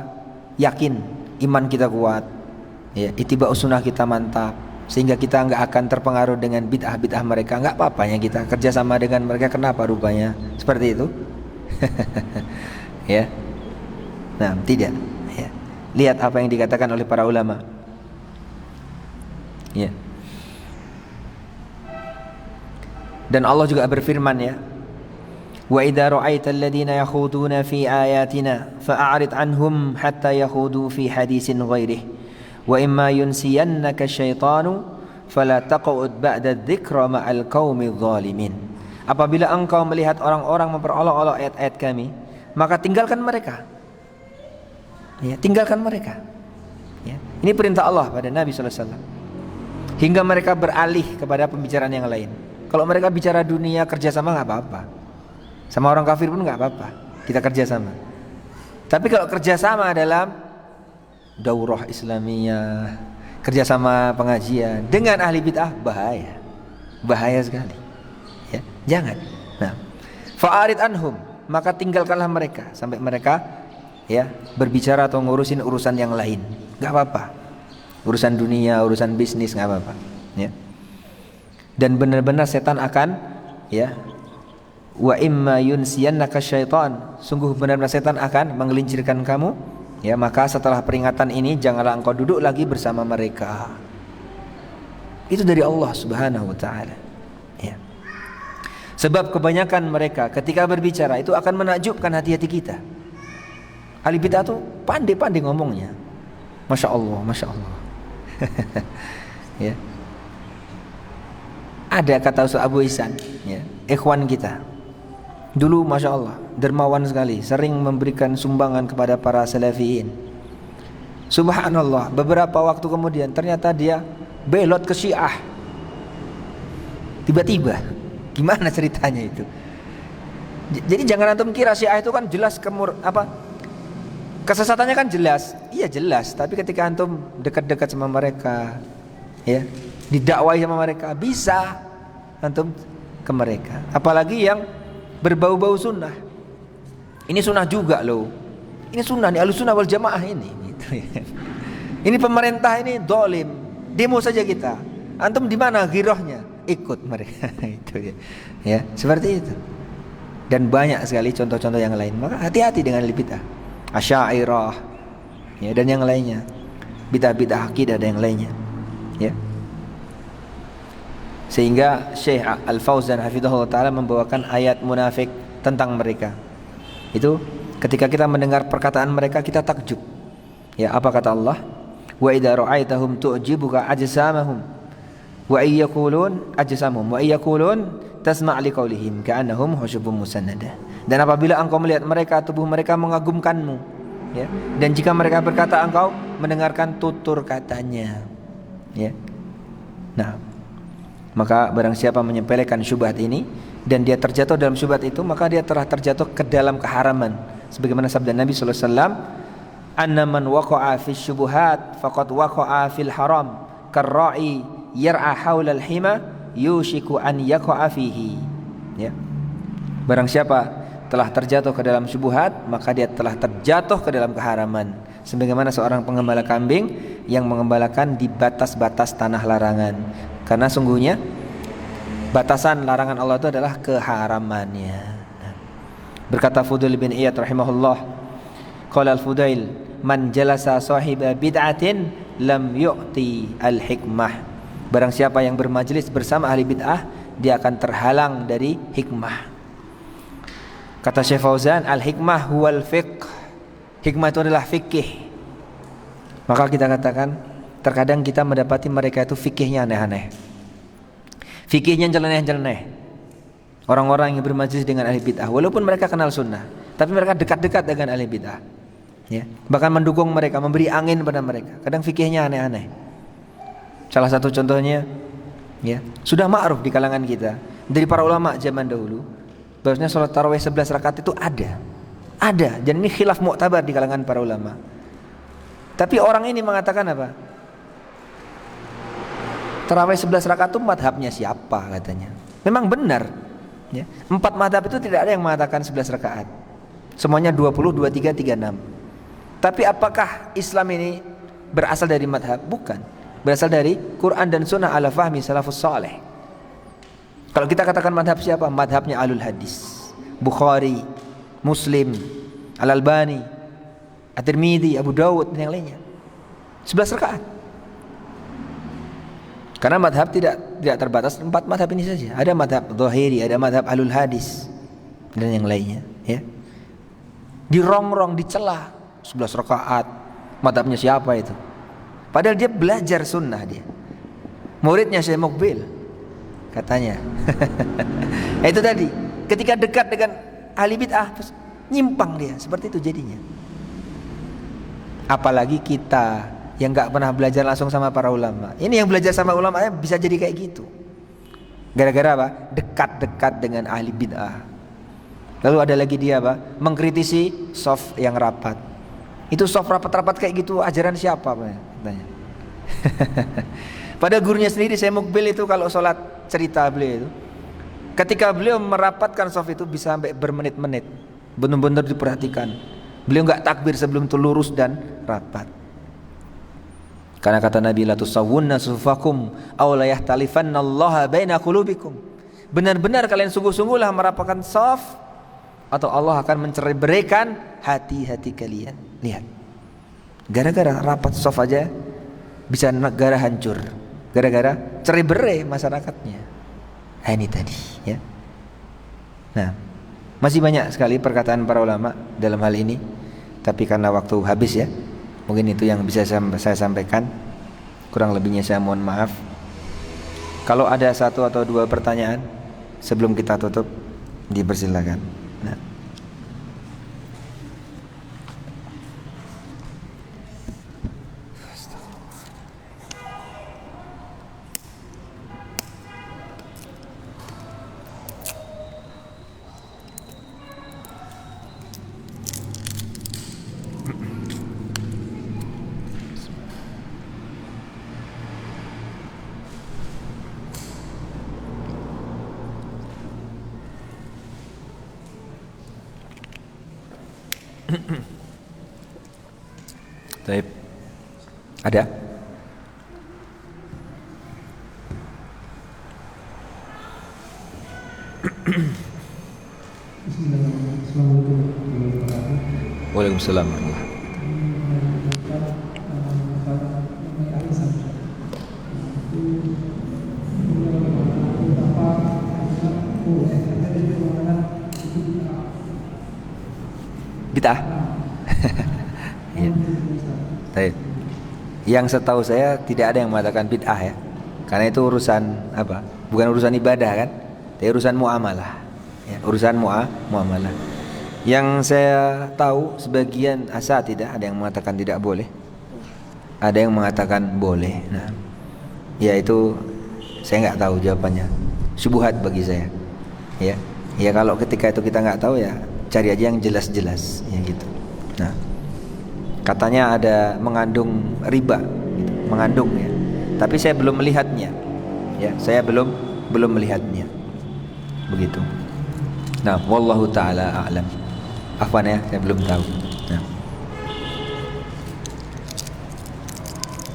yakin iman kita kuat? Ya, ittiba sunnah kita mantap, sehingga kita enggak akan terpengaruh dengan bid'ah-bid'ah mereka. Enggak apa-apanya kita kerjasama dengan mereka. Kenapa rupanya seperti itu? Ya, nah tidak. Ya. Lihat apa yang dikatakan oleh para ulama. Ya. Dan Allah juga berfirman, ya, wa idza ra'aital ladzina yakhuduna fi ayatina fa'arid anhum hatta yakhudu fi hadisin ghairihi wa imma yunsiyannaka syaitanu fala taq'ud ba'da dzikra ma'al qaumidz zalimin. Apabila engkau melihat orang-orang memperolok-olok ayat-ayat kami, maka tinggalkan mereka. Ya, tinggalkan mereka. Ya. Ini perintah Allah pada Nabi sallallahu alaihi wasallam. Hingga mereka beralih kepada pembicaraan yang lain. Kalau mereka bicara dunia, kerjasama nggak apa-apa. Sama orang kafir pun nggak apa-apa, kita kerjasama. Tapi kalau kerjasama dalam daurah Islamiyah, kerjasama pengajian dengan ahli bid'ah, bahaya sekali, ya, jangan. Nah, fa'arid anhum, maka tinggalkanlah mereka sampai mereka, ya, berbicara atau ngurusin urusan yang lain, nggak apa-apa, urusan dunia, urusan bisnis, nggak apa-apa, ya. Dan benar-benar setan akan, ya, wa imma yunsiyannaka syaitan, sungguh benar-benar setan akan menggelincirkan kamu. Ya, maka setelah peringatan ini janganlah engkau duduk lagi bersama mereka. Itu dari Allah Subhanahu wa taala. Ya. Sebab kebanyakan mereka ketika berbicara itu akan menakjubkan hati-hati kita. Ahli bid'ah tuh pandai-pandai ngomongnya. Masya Allah, Masya Allah. Ya. Ada kata Ustaz Abu Ihsan, ya, ikhwan kita. Dulu Masya Allah dermawan sekali, sering memberikan sumbangan kepada para salafiyin. Subhanallah, beberapa waktu kemudian ternyata dia belot ke Syiah. Tiba-tiba, gimana ceritanya itu? Jadi jangan antum kira Syiah itu kan jelas kesesatannya kan jelas. Iya jelas, tapi ketika antum dekat-dekat sama mereka, ya, didakwai sama mereka, bisa antum ke mereka. Apalagi yang berbau-bau sunnah. Ini sunnah juga loh. Ini sunnah nih, Ahlussunnah wal Jamaah ini gitu ya. Ini pemerintah ini dolim, demo saja kita. Antum di mana girohnya? Ikut mereka. Itu ya, seperti itu. Dan banyak sekali contoh-contoh yang lain. Maka hati-hati dengan bid'ah Asy'ariyah ya, dan yang lainnya, bid'ah akidah dan yang lainnya ya. Sehingga Syekh Al-Fauzan hafizahullah taala membawakan ayat munafik tentang mereka. Itu ketika kita mendengar perkataan mereka kita takjub. Ya, apa kata Allah? Wa idza ra'aitahum tu'jibuka ajsamahum wa ayyaqulun ajsamuhum wa ayyaqulun tasma' liqaulihim ka'annahum husyubun musannadah. Dan apabila engkau melihat mereka, tubuh mereka mengagumkanmu ya. Dan jika mereka berkata, engkau mendengarkan tutur katanya ya. Nah, maka barang siapa menyepelekan syubhat ini dan dia terjatuh dalam syubhat itu, maka dia telah terjatuh ke dalam keharaman. Sebagaimana sabda Nabi sallallahu alaihi wasallam, "Anna man waqa'a fi syubuhat faqad waqa'a fil haram, karra'i yar'a haula al-hima yushiku an yaqa'a fihi." Ya. Barang siapa telah terjatuh ke dalam syubhat, maka dia telah terjatuh ke dalam keharaman. Sebagaimana seorang pengembala kambing yang mengembalakan di batas-batas tanah larangan. Karena sungguhnya batasan larangan Allah itu adalah keharamannya. Berkata Fudail bin Iyad rahimahullah, qala al-Fudail, man jalasa sahiba bid'atin lam yu'ti al-hikmah. Barang siapa yang bermajlis bersama ahli bid'ah, dia akan terhalang dari hikmah. Kata Syekh Fauzan, al-hikmah huwal fiqh. Hikmah itu adalah fikih. Maka kita katakan, terkadang kita mendapati mereka itu fikihnya aneh-aneh, fikihnya nyeleneh-nyeleneh. Orang-orang yang bermajlis dengan ahli bid'ah, walaupun mereka kenal sunnah, tapi mereka dekat-dekat dengan ahli bid'ah ya. Bahkan mendukung mereka, memberi angin pada mereka. Kadang fikihnya aneh-aneh. Salah satu contohnya ya, sudah ma'ruf di kalangan kita dari para ulama zaman dahulu, bahwasanya sholat tarawih 11 rakaat itu ada. Dan ini khilaf mu'tabar di kalangan para ulama. Tapi orang ini mengatakan apa? Tarawih 11 rakaat itu madhabnya siapa katanya. Memang benar ya. 4 madhab itu tidak ada yang mengatakan 11 rakaat. Semuanya 20, 23, 36. Tapi apakah Islam ini berasal dari madhab? Bukan. Berasal dari Quran dan Sunnah ala fahmi salafus saleh. Kalau kita katakan madhab siapa? Madhabnya Ahlul Hadis, Bukhari, Muslim, Al-Albani, At-Tirmidzi, Abu Dawud dan yang lainnya. 11 rakaat. Karena madhab tidak terbatas 4 madhab ini saja. Ada madhab Zahiri, ada madhab Ahlul Hadis dan yang lainnya ya. Dirongrong, dicela 11 rakaat. Madhabnya siapa itu? Padahal dia belajar sunnah dia. Muridnya Syekh Muqbil katanya. Itu tadi, ketika dekat dengan ahli bid'ah nyimpang dia, seperti itu jadinya. Apalagi kita yang gak pernah belajar langsung sama para ulama. Ini yang belajar sama ulama bisa jadi kayak gitu. Gara-gara apa? Dekat-dekat dengan ahli bid'ah. Lalu ada lagi dia apa? Mengkritisi shaf yang rapat. Itu shaf rapat-rapat kayak gitu ajaran siapa? Katanya. Pada gurunya sendiri Syekh Muqbil itu kalau sholat cerita beliau itu, ketika beliau merapatkan shaf itu bisa sampai bermenit-menit, benar-benar diperhatikan. Beliau nggak takbir sebelum itu lurus dan rapat. Karena kata Nabi, la tusawwunna sufakum aw la yahtalifannallaha baina qulubikum. Benar-benar kalian sungguh-sungguhlah merapatkan shaf atau Allah akan mencerai-beraikan hati-hati kalian. Lihat. Gara-gara rapat shaf aja bisa negara hancur. Gara-gara cerai-berai masyarakatnya. Nah, ini tadi ya. Nah, masih banyak sekali perkataan para ulama dalam hal ini, tapi karena waktu habis ya, mungkin itu yang bisa saya sampaikan. Kurang lebihnya saya mohon maaf. Kalau ada 1 atau 2 pertanyaan sebelum kita tutup, dipersilakan. Nah. Baik. Ada? Waalaikumsalam warahmatullahi. Bid'ah. Iya. Baik. Yang setahu saya tidak ada yang mengatakan bid'ah ya. Karena itu urusan apa? Bukan urusan ibadah kan? Tapi urusan muamalah. Ya, urusan muamalah. Yang saya tahu sebagian asatidzah ada yang mengatakan tidak boleh. Ada yang mengatakan boleh. Nah, ya itu saya nggak tahu jawabannya. Syubhat bagi saya. Ya. Ya kalau ketika itu kita nggak tahu ya cari aja yang jelas-jelas ya gitu. Nah, katanya ada mengandung riba, gitu. Mengandung ya. Tapi saya belum melihatnya. Ya, saya belum melihatnya. Begitu. Nah, wallahu taala a'lam. Afwan ya, saya belum tahu. Nah.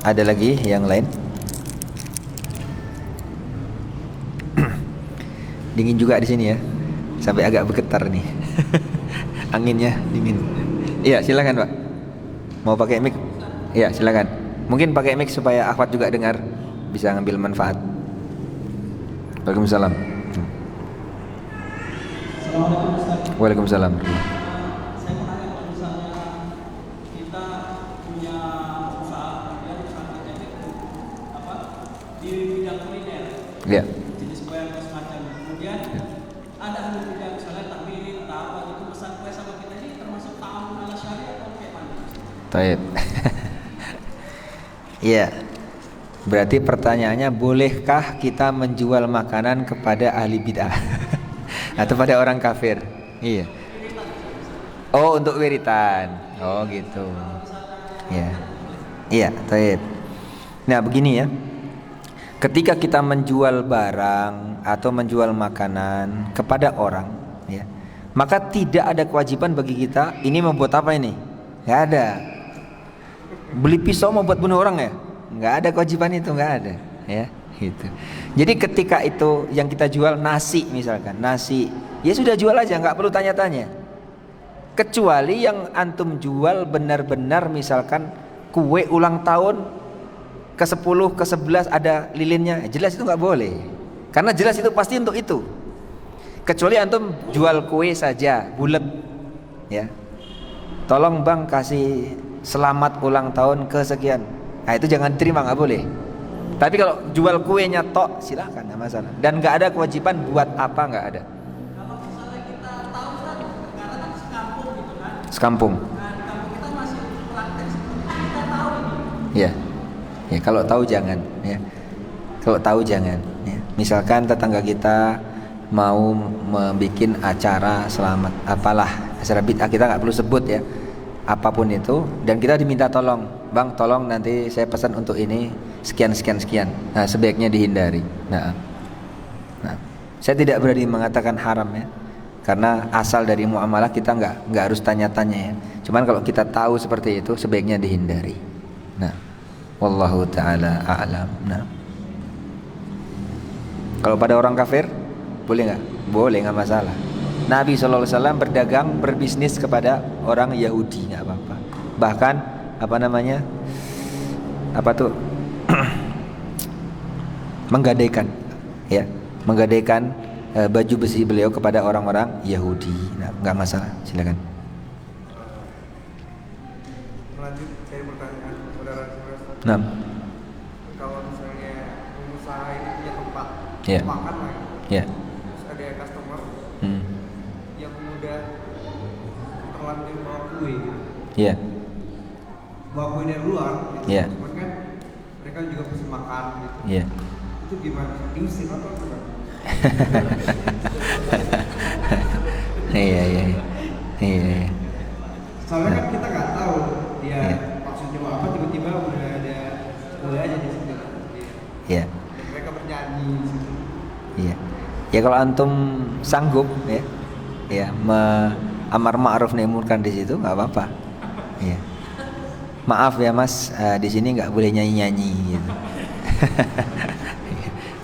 Ada lagi yang lain? Dingin juga di sini ya. Sampai agak bergetar nih. Anginnya dingin. Iya, silakan, Pak. Mau pakai mic? Iya, silakan. Mungkin pakai mic supaya akhwat juga dengar, bisa ngambil manfaat. Waalaikumsalam. Assalamualaikum Ustaz. Waalaikumsalam. Saya mau nanya kalau misalnya kita punya usaha, ya usaha kita itu apa di bidang kuliner, Iya. jenis kue atau semacam. Kemudian ada ahli bidang misalnya takmir atau apa gitu pesan kue sama kita ini termasuk ta'awun ala syariah atau kayak mana? Baik. Iya. Berarti pertanyaannya, bolehkah kita menjual makanan kepada ahli bid'ah atau pada orang kafir? Iya. Oh, untuk wiritan. Oh, gitu. Iya. Iya, baik. Nah, begini ya. Ketika kita menjual barang atau menjual makanan kepada orang, ya, maka tidak ada kewajiban bagi kita ini membuat apa ini? Nggak ada. Beli pisau mau buat bunuh orang ya? Nggak ada kewajiban itu, nggak ada, ya, gitu. Jadi ketika itu yang kita jual nasi misalkan, nasi, ya sudah jual aja, nggak perlu tanya-tanya. Kecuali yang antum jual benar-benar misalkan kue ulang tahun ke-10, ke-11 ada lilinnya, jelas itu nggak boleh. Karena jelas itu pasti untuk itu. Kecuali antum jual kue saja, bulat, ya. Tolong bang kasih selamat ulang tahun kesekian. Nah itu jangan terima, nggak boleh. Tapi kalau jual kuenya tok silakan, nggak masalah. Dan nggak ada kewajiban buat apa, nggak ada. Kalau misalnya kita tahu kan karena kan sekampung gitu kan. Sekampung. Nah, di kampung kita masih praktek seperti itu, kita tahu ini. Ya, ya kalau tahu jangan. Ya, kalau tahu jangan. Ya. Misalkan tetangga kita mau membuat acara selamat, apalah acara bid'ah, kita nggak perlu sebut ya. Apapun itu, dan kita diminta tolong, bang tolong nanti saya pesan untuk ini sekian. Nah sebaiknya dihindari. Nah, saya tidak berani mengatakan haram ya, karena asal dari muamalah kita nggak harus tanya-tanya ya. Cuman kalau kita tahu seperti itu sebaiknya dihindari. Nah, wallahu taala a'lam. Nah, kalau pada orang kafir boleh nggak? Boleh, nggak masalah. Nabi SAW berdagang, berbisnis kepada orang Yahudi, nggak apa-apa. Bahkan apa namanya? Apa tuh? Menggadaikan, ya, menggadaikan baju besi beliau kepada orang-orang Yahudi. Nah, nggak masalah, silakan. Melanjut dari pertanyaan saudara semester. Nah, Kalau misalnya pengusaha ini punya tempat Ya. makan lah, ya, terus ada customer hmm, yang mudah terlanjur bawa kue, gitu. ya, Bawa kue dari luar, gitu. Ya. Cuman kan mereka juga pasti makan, gitu. ya. Itu gimana? Diusir atau gimana? Iya. Soalnya kan kita nggak tahu dia Iya. maksudnya mau apa, tiba-tiba udah ada kue aja di situ. Ya. Dan mereka bernyanyi di situ. Iya. Ya kalau antum sanggup ya, amar ma'ruf nahi munkar di situ nggak apa-apa. Iya. maaf ya mas, di sini nggak boleh nyanyi-nyanyi gitu.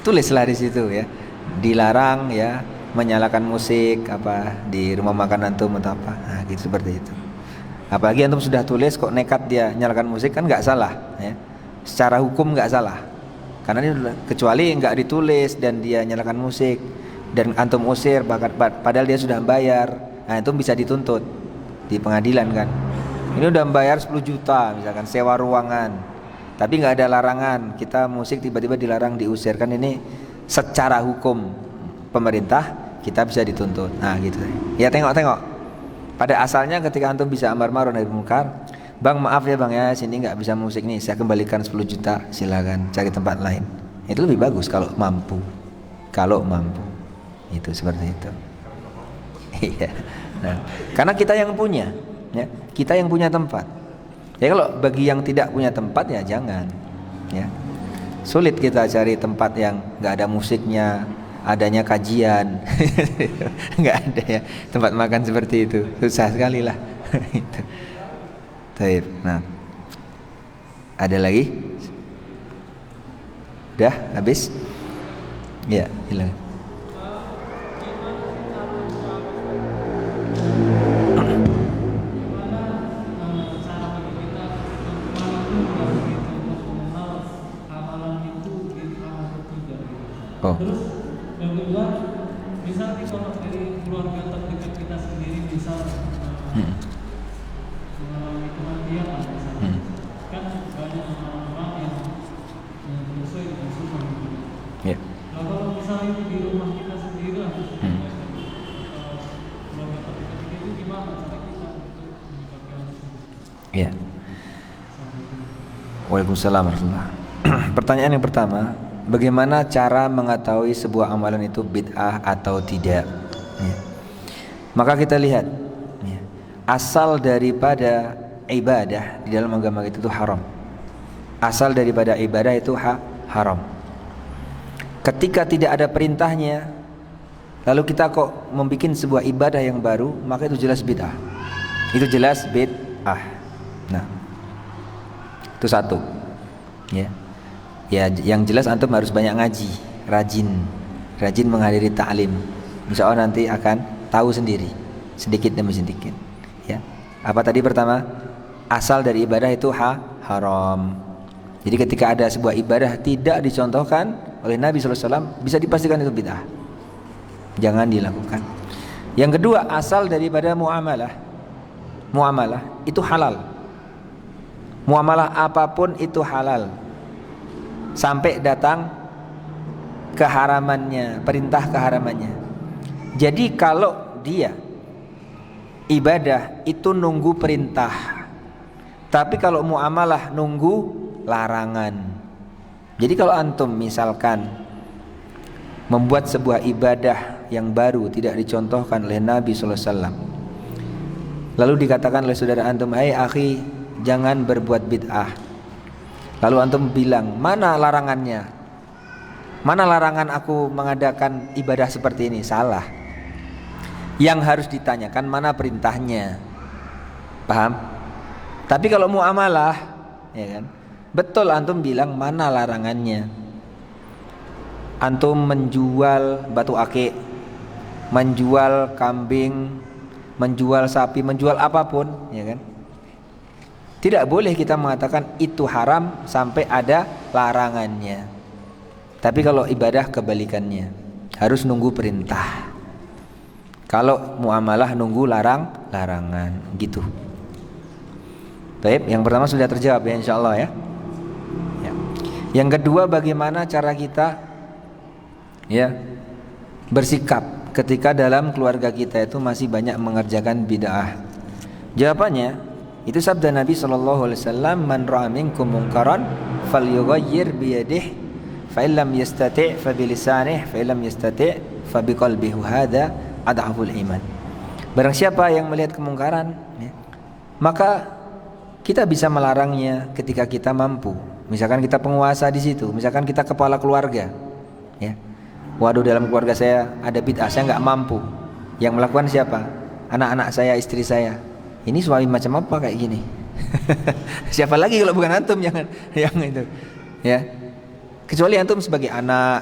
Tulislah di situ ya, dilarang ya menyalakan musik apa di rumah makan antum atau apa, nah, gitu seperti itu. Apalagi antum sudah tulis kok nekat dia nyalakan musik, kan nggak salah ya. Secara hukum nggak salah, karena ini kecuali nggak ditulis dan dia nyalakan musik dan antum usir padahal dia sudah bayar, nah antum bisa dituntut di pengadilan kan. Ini udah membayar 10 juta misalkan sewa ruangan, tapi nggak ada larangan, kita musik tiba-tiba dilarang, diusir, kan ini secara hukum pemerintah kita bisa dituntut. Nah gitu ya, tengok pada asalnya ketika antum bisa amar ma'ruf nahi munkar, bang maaf ya bang ya, sini nggak bisa musik nih, saya kembalikan 10 juta, silakan cari tempat lain. Itu lebih bagus kalau mampu itu seperti itu. Iya, nah karena kita yang punya ya, kita yang punya tempat ya. Kalau bagi yang tidak punya tempat ya jangan ya. Sulit kita cari tempat yang nggak ada musiknya, adanya kajian. Nggak ada ya tempat makan seperti itu, susah sekali lah. Itu. Baik, nah ada lagi? Udah habis? Ya, hilang. Oh. Terus yang kedua, misalnya kalau dari keluarga terdekat kita sendiri misal mengalami kematian misalnya, kan banyak orang-orang yang sesuai dengan sunnah. Ya. Nah kalau misalnya itu di rumah kita sendiri lah, keluarga terdekat kita itu gimana cara kita untuk menyikapi hal tersebut? Ya. Waalaikumsalam warahmatullahi wabarakatuh. Pertanyaan yang pertama, bagaimana cara mengetahui sebuah amalan itu bid'ah atau tidak ya. Maka kita lihat ya, asal daripada ibadah di dalam agama kita itu haram. Asal daripada ibadah itu haram. Ketika tidak ada perintahnya, lalu kita kok membuat sebuah ibadah yang baru, maka itu jelas bid'ah. Itu jelas bid'ah. Nah, itu satu ya. Ya, yang jelas antum harus banyak ngaji, rajin menghadiri ta'lim. Insya Allah nanti akan tahu sendiri, sedikit demi sedikit. Ya, apa tadi pertama? Asal dari ibadah itu haram. Jadi ketika ada sebuah ibadah tidak dicontohkan oleh Nabi SAW, bisa dipastikan itu bid'ah. Jangan dilakukan. Yang kedua, asal daripada muamalah itu halal. Muamalah apapun itu halal. Sampai datang keharamannya, perintah keharamannya. Jadi kalau dia ibadah itu nunggu perintah, tapi kalau muamalah nunggu larangan. Jadi kalau antum misalkan membuat sebuah ibadah yang baru tidak dicontohkan oleh Nabi SAW, lalu dikatakan oleh saudara antum, "Hai akhi, jangan berbuat bid'ah." Lalu antum bilang, mana larangannya? Mana larangan aku mengadakan ibadah seperti ini? Salah. Yang harus ditanyakan mana perintahnya. Paham? Tapi kalau muamalah, ya kan? Betul antum bilang mana larangannya. Antum menjual batu akik, menjual kambing, menjual sapi, menjual apapun, ya kan? Tidak boleh kita mengatakan itu haram sampai ada larangannya. Tapi kalau ibadah kebalikannya, harus nunggu perintah. Kalau muamalah nunggu larangan gitu. Baik, yang pertama sudah terjawab ya insyaallah ya. Ya. Yang kedua, bagaimana cara kita ya bersikap ketika dalam keluarga kita itu masih banyak mengerjakan bid'ah? Jawabannya itu sabda Nabi SAW, man ra'a minkum munkaran falyughayyir biyadihi fa illam yastati' fa bilisanihi fa illam yastati' fa biqalbihi, hadza adhaful iman. Barang siapa yang melihat kemungkaran ya, maka kita bisa melarangnya ketika kita mampu. Misalkan kita penguasa di situ, misalkan kita kepala keluarga ya. Waduh, dalam keluarga saya ada bid'ah, saya nggak mampu. Yang melakukan siapa? Anak-anak saya, istri saya. Ini suami macam apa kayak gini? Siapa lagi kalau bukan antum yang itu, ya. Kecuali antum sebagai anak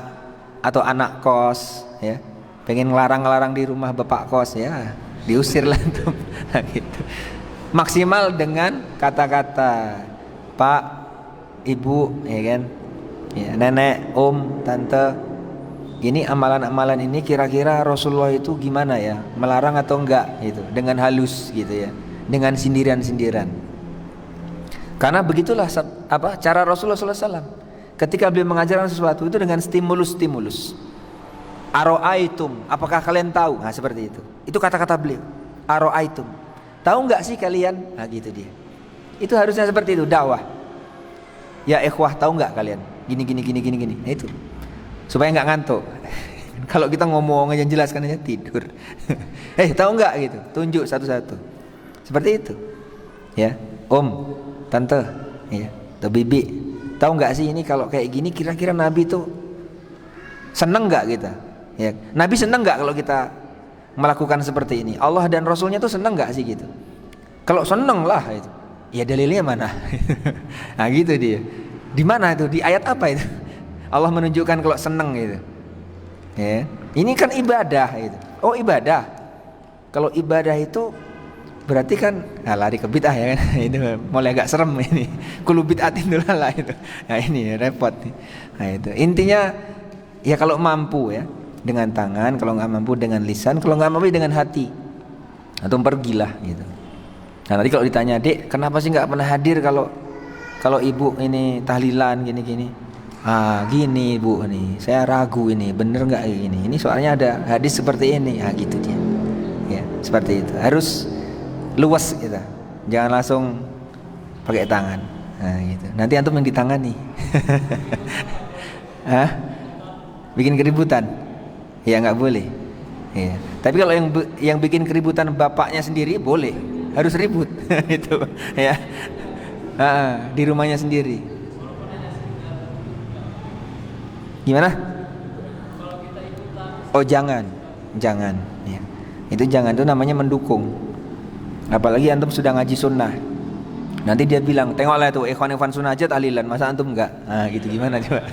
atau anak kos, ya, pengen ngelarang-larang di rumah bapak kos, ya, diusir lah antum. Nah, gitu. Maksimal dengan kata-kata Pak, Ibu, ya kan, ya, nenek, om, tante. Ini amalan-amalan ini kira-kira Rasulullah itu gimana ya, melarang atau enggak gitu, dengan halus gitu ya, dengan sindiran-sindiran. Karena begitulah cara Rasulullah SAW ketika beliau mengajarkan sesuatu itu dengan stimulus. Aro'aitum, apakah kalian tahu? Nah, seperti itu. Itu kata-kata beliau. Aro'aitum, tahu enggak sih kalian? Nah, gitu dia. Itu harusnya seperti itu dakwah. Ya ikhwah, tahu enggak kalian? Gini. Nah, itu. Supaya nggak ngantuk. Kalau kita ngomong aja jelaskan aja tidur. Tahu nggak gitu? Tunjuk satu-satu. Seperti itu. Ya, om, tante, ya, atau bibi. Tahu nggak sih ini kalau kayak gini kira-kira Nabi tuh seneng nggak kita? Ya, Nabi seneng nggak kalau kita melakukan seperti ini? Allah dan Rasulnya tuh seneng nggak sih gitu? Kalau seneng lah itu. Ya dalilnya mana? Nah gitu dia. Di mana itu? Di ayat apa itu? Allah menunjukkan kalau seneng gitu. Ya. Ini kan ibadah gitu. Oh ibadah. Kalau ibadah itu berarti kan lari ke bid'ah ya kan. Itu mulai agak serem ini. Kullu bid'atin dolalah itu. Nah ini repot nih. Nah itu. Intinya ya kalau mampu ya dengan tangan, kalau nggak mampu dengan lisan, kalau nggak mampu dengan hati. Atau pergilah gitu. Nah tadi kalau ditanya, "Dek, kenapa sih nggak pernah hadir kalau ibu ini tahlilan gini-gini?" Gini bu nih, saya ragu ini bener nggak ini. Ini soalnya ada hadis seperti ini. Gitu dia. Ya, seperti itu. Harus luas kita. Jangan langsung pakai tangan. Gitu. Nanti antum yang ditangani. Bikin keributan? Ya nggak boleh. Ya. Tapi kalau yang bikin keributan bapaknya sendiri boleh. Harus ribut. Itu. Ya. Di rumahnya sendiri. Gimana? Oh jangan ya. Itu jangan, itu namanya mendukung. Apalagi antum sudah ngaji sunnah. Nanti dia bilang, tengoklah tuh ikhwan sunnah aja tahlilan, masa antum enggak? Gitu gimana coba?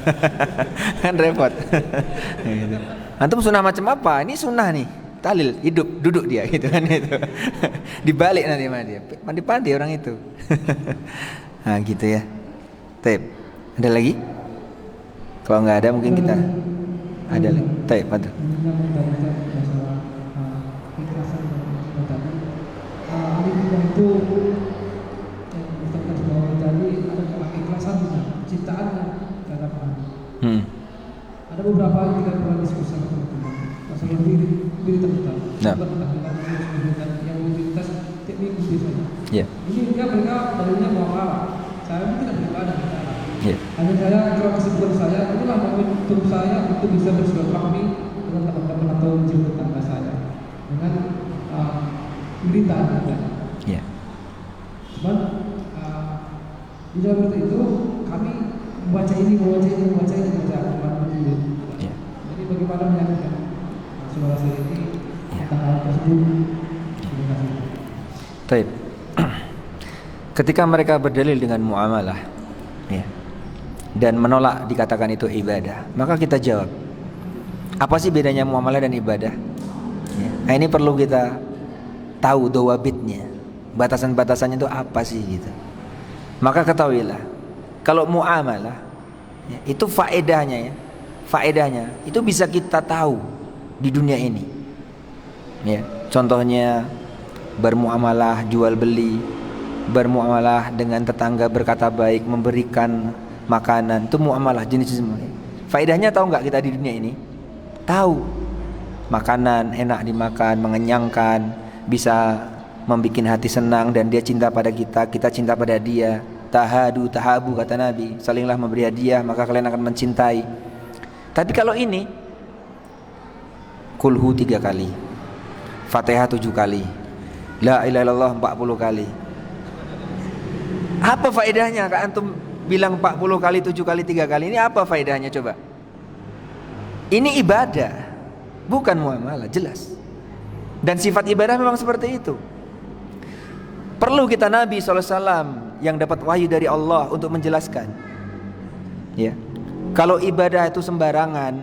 Kan repot. Gitu. Antum sunnah macam apa? Ini sunnah nih, tahlil, hidup, duduk dia gitu kan itu. Dibalik nanti sama dia. Pandai-pandai orang itu. Gitu ya. Tep. Ada lagi? Kalau nggak ada mungkin kita ada lagi. Baik, betul. Itu yang tadi ada keikhlasan ciptaannya dalam ada beberapa yang kita pernah diskusi sama teman-teman masalah diri terbuka. Yang mobilitas teknik biasanya. Ini dia mereka barunya muamalah. Saya ini tidak beribadah. Hanya saya kalau kesimpulan saya itulah momentum saya untuk bisa bersilaturahmi dengan teman-teman atau jilid tetangga saya dengan berita. Cuman di dalam berita itu kami membaca ini kerja dulu. Jadi bagaimana menyambungkan saudara saya ini tentang hal tersebut? Terima kasih. Baik. Ketika mereka berdalil dengan muamalah, ya, dan menolak dikatakan itu ibadah, maka kita jawab, apa sih bedanya muamalah dan ibadah? Ya. Nah ini perlu kita tahu dawabitnya, batasan-batasannya itu apa sih gitu. Maka ketahuilah, kalau muamalah ya, itu faedahnya itu bisa kita tahu di dunia ini. Ya, contohnya bermuamalah jual beli, bermuamalah dengan tetangga berkata baik, memberikan makanan, itu muamalah jenis semua. Faedahnya tahu nggak kita di dunia ini? Tahu. Makanan enak dimakan, mengenyangkan, bisa membuat hati senang dan dia cinta pada kita, kita cinta pada dia. Tahadu tahabu kata Nabi, salinglah memberi hadiah maka kalian akan mencintai. Tapi kalau ini kulhu 3 kali, Fatihah 7 kali, La ilaha illallah 40 kali. Apa faedahnya? Kak antum bilang 40 kali, 7 kali, 3 kali. Ini apa faedahnya coba? Ini ibadah, bukan muamalah, jelas. Dan sifat ibadah memang seperti itu. Perlu kita Nabi SAW yang dapat wahyu dari Allah untuk menjelaskan. Ya, kalau ibadah itu sembarangan,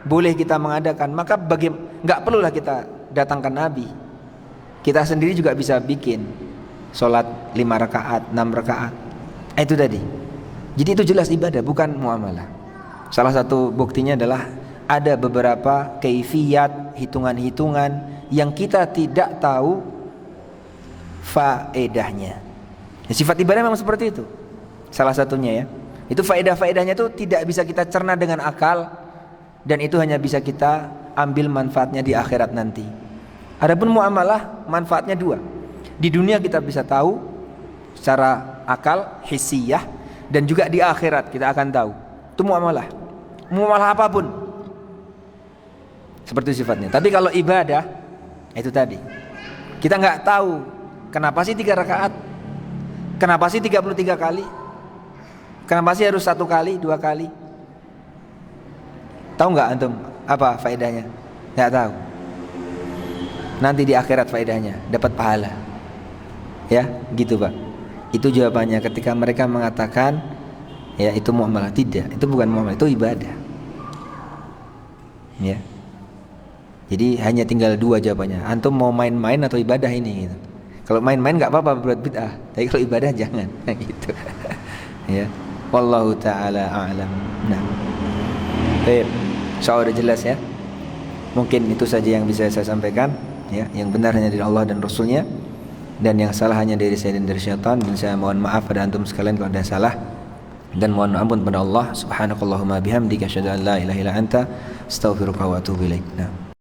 boleh kita mengadakan, maka nggak perlulah kita datangkan Nabi. Kita sendiri juga bisa bikin sholat 5 rakaat, 6 rakaat. Itu tadi. Jadi itu jelas ibadah, bukan muamalah. Salah satu buktinya adalah ada beberapa kaifiyat, hitungan-hitungan yang kita tidak tahu faedahnya. Ya, sifat ibadah memang seperti itu. Salah satunya ya. Itu faedah-faedahnya itu tidak bisa kita cerna dengan akal, dan itu hanya bisa kita ambil manfaatnya di akhirat nanti. Adapun muamalah manfaatnya 2. Di dunia kita bisa tahu secara akal, hissiyah, dan juga di akhirat kita akan tahu. Itu muamalah. Muamalah apapun. Seperti sifatnya. Tapi kalau ibadah, itu tadi. Kita nggak tahu kenapa sih 3 rakaat? Kenapa sih 33 kali? Kenapa sih harus 1 kali, 2 kali? Tahu nggak antum apa faedahnya? Nggak tahu. Nanti di akhirat faedahnya dapat pahala. Ya, gitu Pak. Itu jawabannya ketika mereka mengatakan ya itu muamalah. Tidak, itu bukan muamalah, itu ibadah. Ya. Jadi hanya tinggal 2 jawabannya. Antum mau main-main atau ibadah ini gitu. Kalau main-main nggak apa-apa buat bid'ah, tapi kalau ibadah jangan. Gitu. Ya. Wallahu taala a'lam. Nah. Baik. Sudah jelas ya. Mungkin itu saja yang bisa saya sampaikan ya. Yang benar hanya dari Allah dan Rasulnya, dan yang salah hanya dari saya dan dari syaitan. Dan saya mohon maaf pada antum sekalian kalau ada salah, dan mohon ampun pada Allah. Subhanakallahumma bihamdika asyhadu an la ilaha illa anta astaghfiruka wa atubu ilaik. Nah.